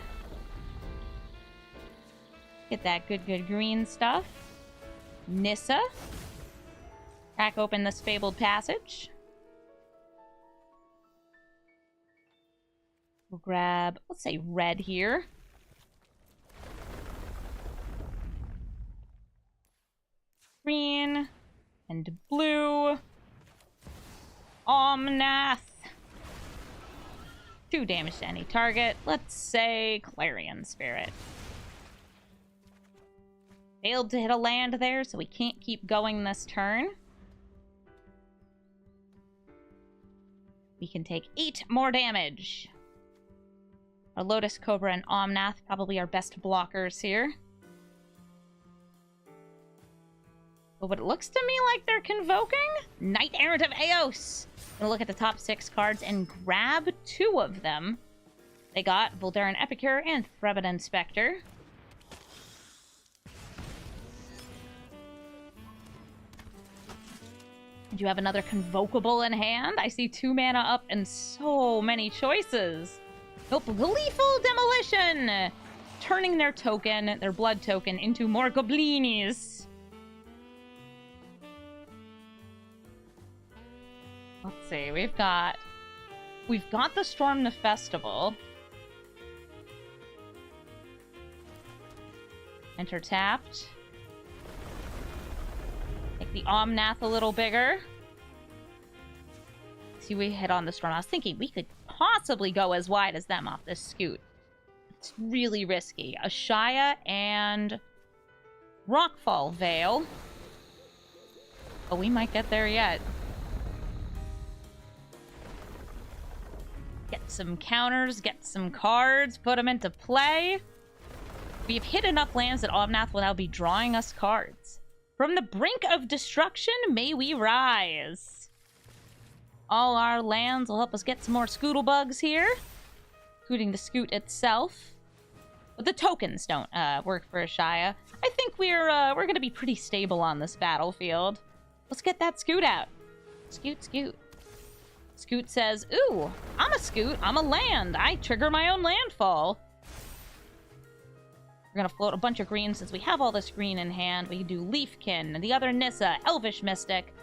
Get that good green stuff. Nissa. Crack open this Fabled Passage. We'll grab, let's say, red here. Green and blue. Omnath. 2 damage to any target. Let's say Clarion Spirit. Failed to hit a land there, so we can't keep going this turn. We can take 8 more damage. Our Lotus Cobra and Omnath, probably our best blockers here. But what it looks to me like they're convoking? Knight Errant of Eos! I'm gonna look at the top 6 cards and grab 2 of them. They got Voldaren Epicure and Threaten Spectre. Do you have another Convocable in hand? I see 2 mana up and so many choices. Nope, Lethal Demolition! Turning their token, their blood token, into more Goblinis. Let's see, we've got the Storm the Festival. Enter tapped. Make the Omnath a little bigger. See, we hit on the Storm. I was thinking we could possibly go as wide as them off this Scute. It's really risky. Ashaya and Rockfall Vale. But we might get there yet. Get some counters, get some cards, put them into play. We've hit enough lands that Omnath will now be drawing us cards. From the brink of destruction, may we rise. All our lands will help us get some more Scootlebugs here, including the Scute itself. But the tokens don't work for Ashaya. I think we're gonna be pretty stable on this battlefield. Let's get that Scute out. Scute. Scute says, ooh, I'm a Scute, I'm a land. I trigger my own landfall. We're gonna float a bunch of green since we have all this green in hand. We can do Leafkin, the other Nissa, Elvish Mystic.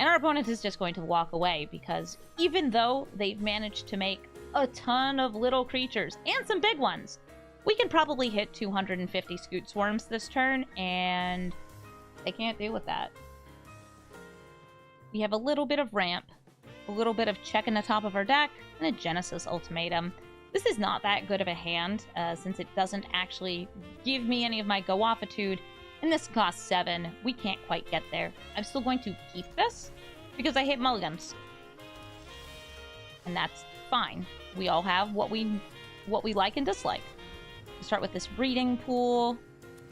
And our opponent is just going to walk away because even though they've managed to make a ton of little creatures and some big ones, we can probably hit 250 Scute Swarms this turn, and they can't deal with that. We have a little bit of ramp, a little bit of checking the top of our deck, and a Genesis Ultimatum. This is not that good of a hand, since it doesn't actually give me any of my go-offitude, and this costs 7. We can't quite get there. I'm still going to keep this, because I hate mulligans. And that's fine. We all have what we like and dislike. We'll start with this breeding pool.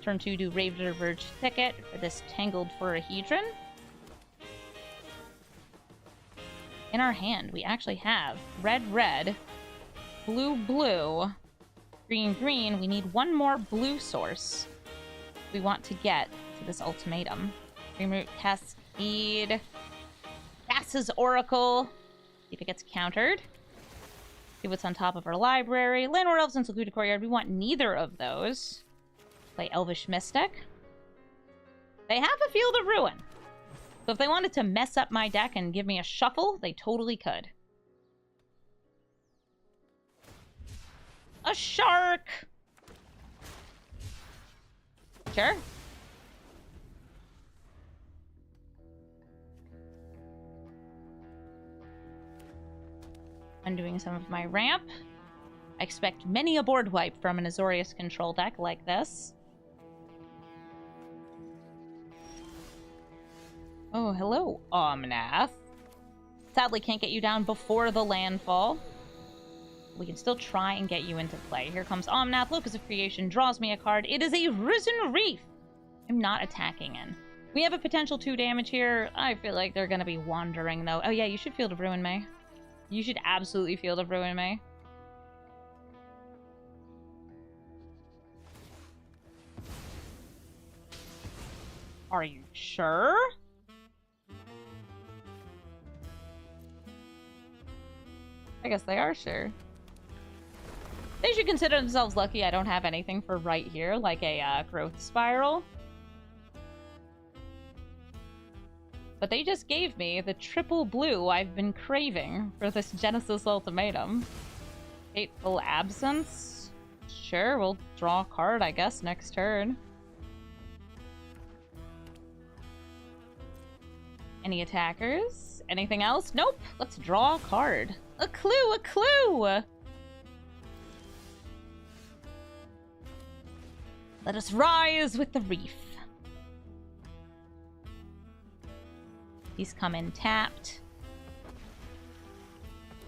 Turn 2, do Razorverge Thicket for this Tangled Florahedron. In our hand, we actually have red, red, blue, blue, green, green. We need one more blue source we want to get to this ultimatum. Dreamroot Cascade. Thassa's Oracle. See if it gets countered. See what's on top of our library. Llanowar Elves and Secluded Courtyard. We want neither of those. Play Elvish Mystic. They have a Field of Ruin. So if they wanted to mess up my deck and give me a shuffle, they totally could. A shark! Sure. Undoing some of my ramp. I expect many a board wipe from an Azorius control deck like this. Oh, hello, Omnath. Sadly, can't get you down before the landfall. We can still try and get you into play. Here comes Omnath. Locus of Creation draws me a card. It is a Risen Reef. I'm not attacking in. We have a potential 2 damage here. I feel like they're going to be wandering, though. Oh, yeah, you should Field of Ruin me. You should absolutely Field of Ruin me. Are you sure? I guess they are sure. They should consider themselves lucky I don't have anything for right here, like a growth spiral. But they just gave me the triple blue I've been craving for this Genesis Ultimatum. Fateful Absence? Sure, we'll draw a card, I guess, next turn. Any attackers? Anything else? Nope. Let's draw a card. A clue! A clue! Let us rise with the reef. These come in tapped.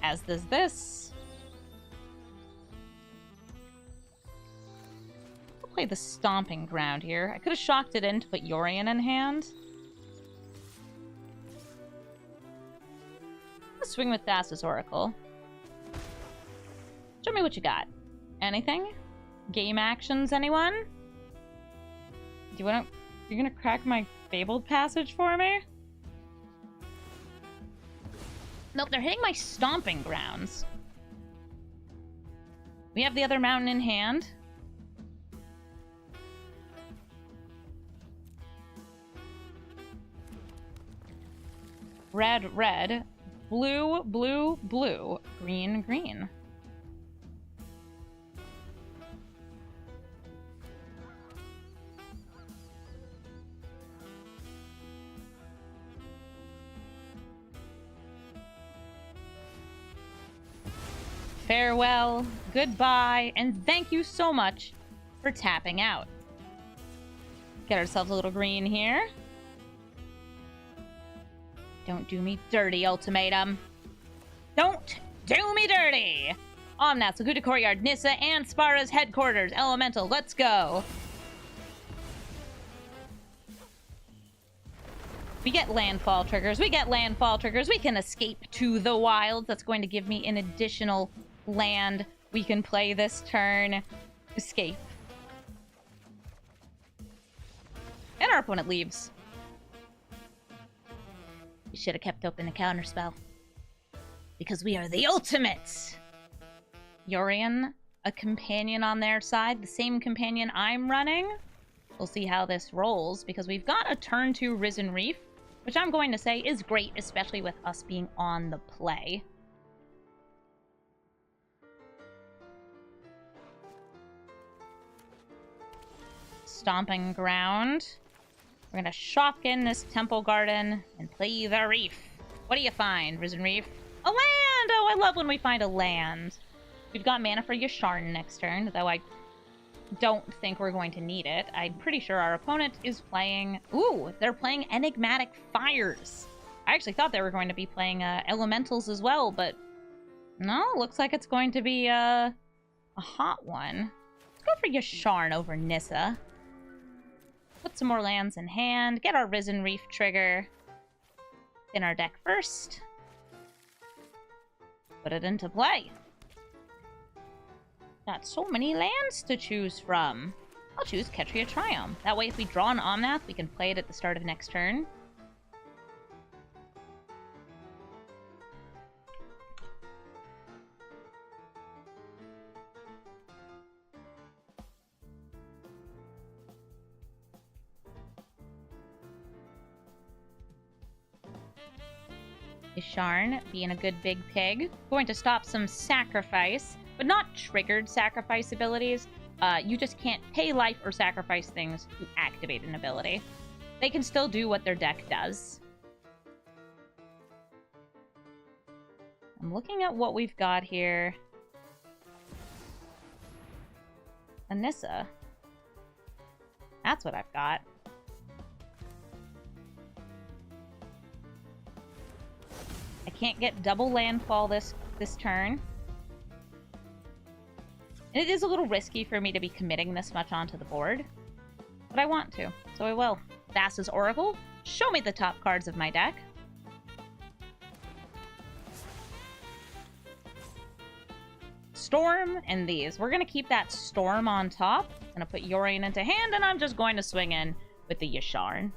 As does this. I'll play the Stomping Ground here. I could have shocked it in to put Yorion in hand. Let's swing with Thassa's Oracle. Show me what you got. Anything? Game actions, anyone? Do you wanna... You're gonna crack my Fabled Passage for me? Nope, they're hitting my Stomping Grounds. We have the other mountain in hand. Red, red. Blue, blue, blue. Green, green. Farewell, goodbye, and thank you so much for tapping out. Get ourselves a little green here. Don't do me dirty, Ultimatum. Don't do me dirty! Omnath, Secluded Courtyard, Nissa, and Spara's headquarters. Elemental, let's go. We get landfall triggers. We get landfall triggers. We can escape to the wilds. That's going to give me an additional land we can play this turn. Escape. And our opponent leaves. We should have kept open a counterspell. Because we are the ultimates! Yorion, a companion on their side, the same companion I'm running. We'll see how this rolls, because we've got a turn 2 Risen Reef, which I'm going to say is great, especially with us being on the play. Stomping Ground. We're going to shock in this Temple Garden and play the Reef. What do you find, Risen Reef? A land! Oh, I love when we find a land. We've got mana for Yasharn next turn, though I don't think we're going to need it. I'm pretty sure our opponent is playing... Ooh, they're playing Enigmatic Fires. I actually thought they were going to be playing Elementals as well, but... No, looks like it's going to be a hot one. Let's go for Yasharn over Nissa. Put some more lands in hand. Get our Risen Reef trigger in our deck first. Put it into play. Got so many lands to choose from. I'll choose Ketria Triome. That way if we draw an Omnath, we can play it at the start of next turn. Yasharn, being a good big pig. Going to stop some sacrifice, but not triggered sacrifice abilities. You just can't pay life or sacrifice things to activate an ability. They can still do what their deck does. I'm looking at what we've got here. A Nissa. That's what I've got. I can't get double landfall this turn. And it is a little risky for me to be committing this much onto the board. But I want to, so I will. Thassa's Oracle. Show me the top cards of my deck. Storm and these. We're going to keep that Storm on top. I'm going to put Yorion into hand, and I'm just going to swing in with the Yasharn.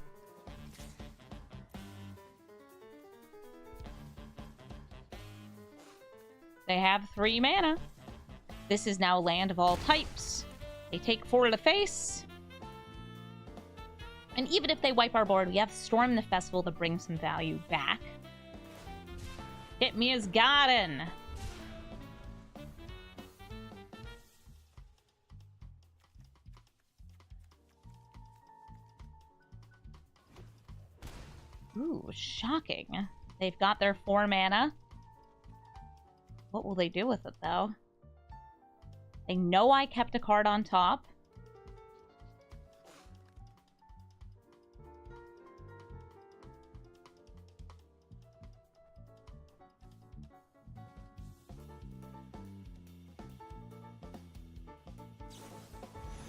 They have 3 mana. This is now land of all types. They take 4 to the face. And even if they wipe our board, we have Storm the Festival to bring some value back. Hit me as Garden. Ooh, shocking. They've got their 4 mana. What will they do with it, though? They know I kept a card on top.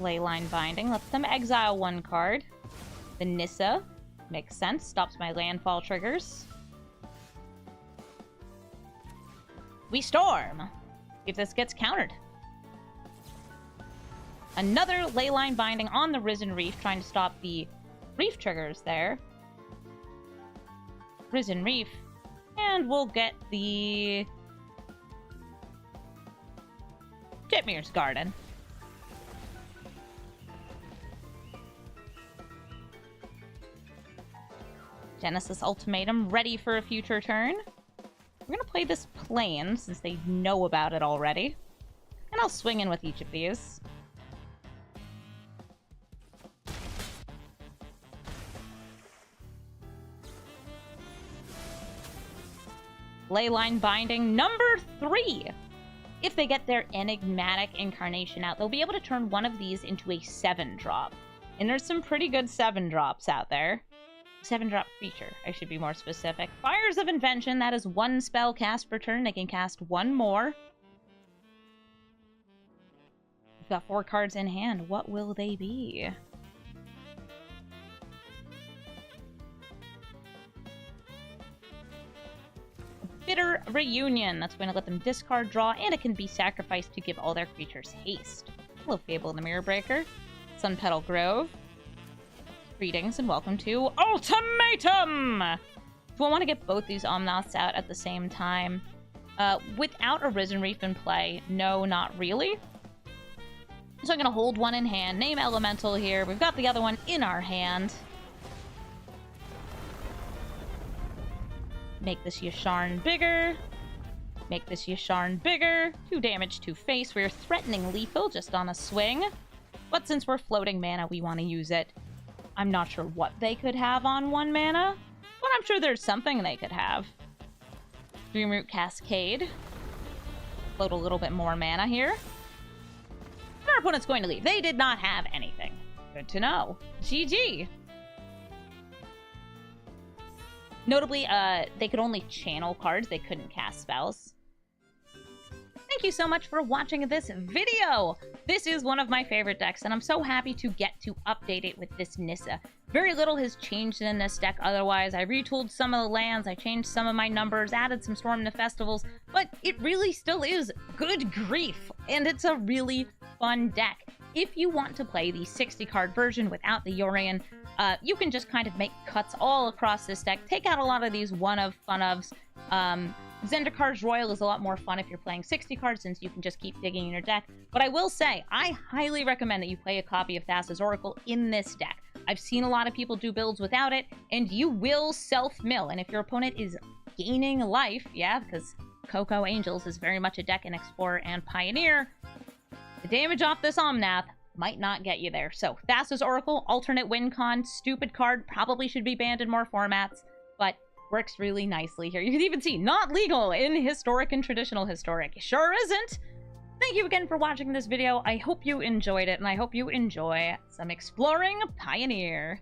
Leyline Binding lets them exile 1 card. The Nissa makes sense. Stops my landfall triggers. We Storm. If this gets countered. Another Leyline Binding on the Risen Reef, trying to stop the Reef triggers there. Risen Reef. And we'll get the Jitmir's Garden. Genesis Ultimatum, ready for a future turn. We're going to play this Plane, since they know about it already. And I'll swing in with each of these. Leyline Binding, number 3! If they get their Enigmatic Incarnation out, they'll be able to turn one of these into a 7-drop. And there's some pretty good 7-drops out there. 7-drop creature, I should be more specific. Fires of Invention, that is 1 spell cast per turn. They can cast 1 more. We've got 4 cards in hand. What will they be? Bitter Reunion. That's going to let them discard, draw, and it can be sacrificed to give all their creatures haste. Hello, Fable the Mirror Breaker. Sunpetal Grove. Greetings and welcome to Ultimatum! Do I want to get both these Omnaths out at the same time? Without a Risen Reef in play, no, not really. So I'm going to hold one in hand, name Elemental here. We've got the other one in our hand. Make this Yasharn bigger. Make this Yasharn bigger. 2 damage to face. We're threatening lethal just on a swing. But since we're floating mana, we want to use it. I'm not sure what they could have on 1 mana, but I'm sure there's something they could have. Dreamroot Cascade. Float a little bit more mana here. And our opponent's going to leave. They did not have anything. Good to know. GG. Notably, they could only channel cards. They couldn't cast spells. thank you so much for watching this video! This is one of my favorite decks, and I'm so happy to get to update it with this Nissa. Very little has changed in this deck otherwise. I retooled some of the lands, I changed some of my numbers, added some Storm to Festivals, but it really still is good grief, and it's a really fun deck. If you want to play the 60-card version without the Yorion, you can just kind of make cuts all across this deck, take out a lot of these one-of, fun-ofs. Zendikar's Roil is a lot more fun if you're playing 60 cards, since you can just keep digging in your deck. But I will say, I highly recommend that you play a copy of Thassa's Oracle in this deck. I've seen a lot of people do builds without it, and you will self-mill. And if your opponent is gaining life, yeah, because Coco Angels is very much a deck in Explorer and Pioneer, the damage off this Omnath might not get you there. So, Thassa's Oracle, alternate win con, stupid card, probably should be banned in more formats, but works really nicely here. You can even see, not legal in Historic and Traditional Historic. Sure isn't! Thank you again for watching this video. I hope you enjoyed it, and I hope you enjoy some exploring Pioneer.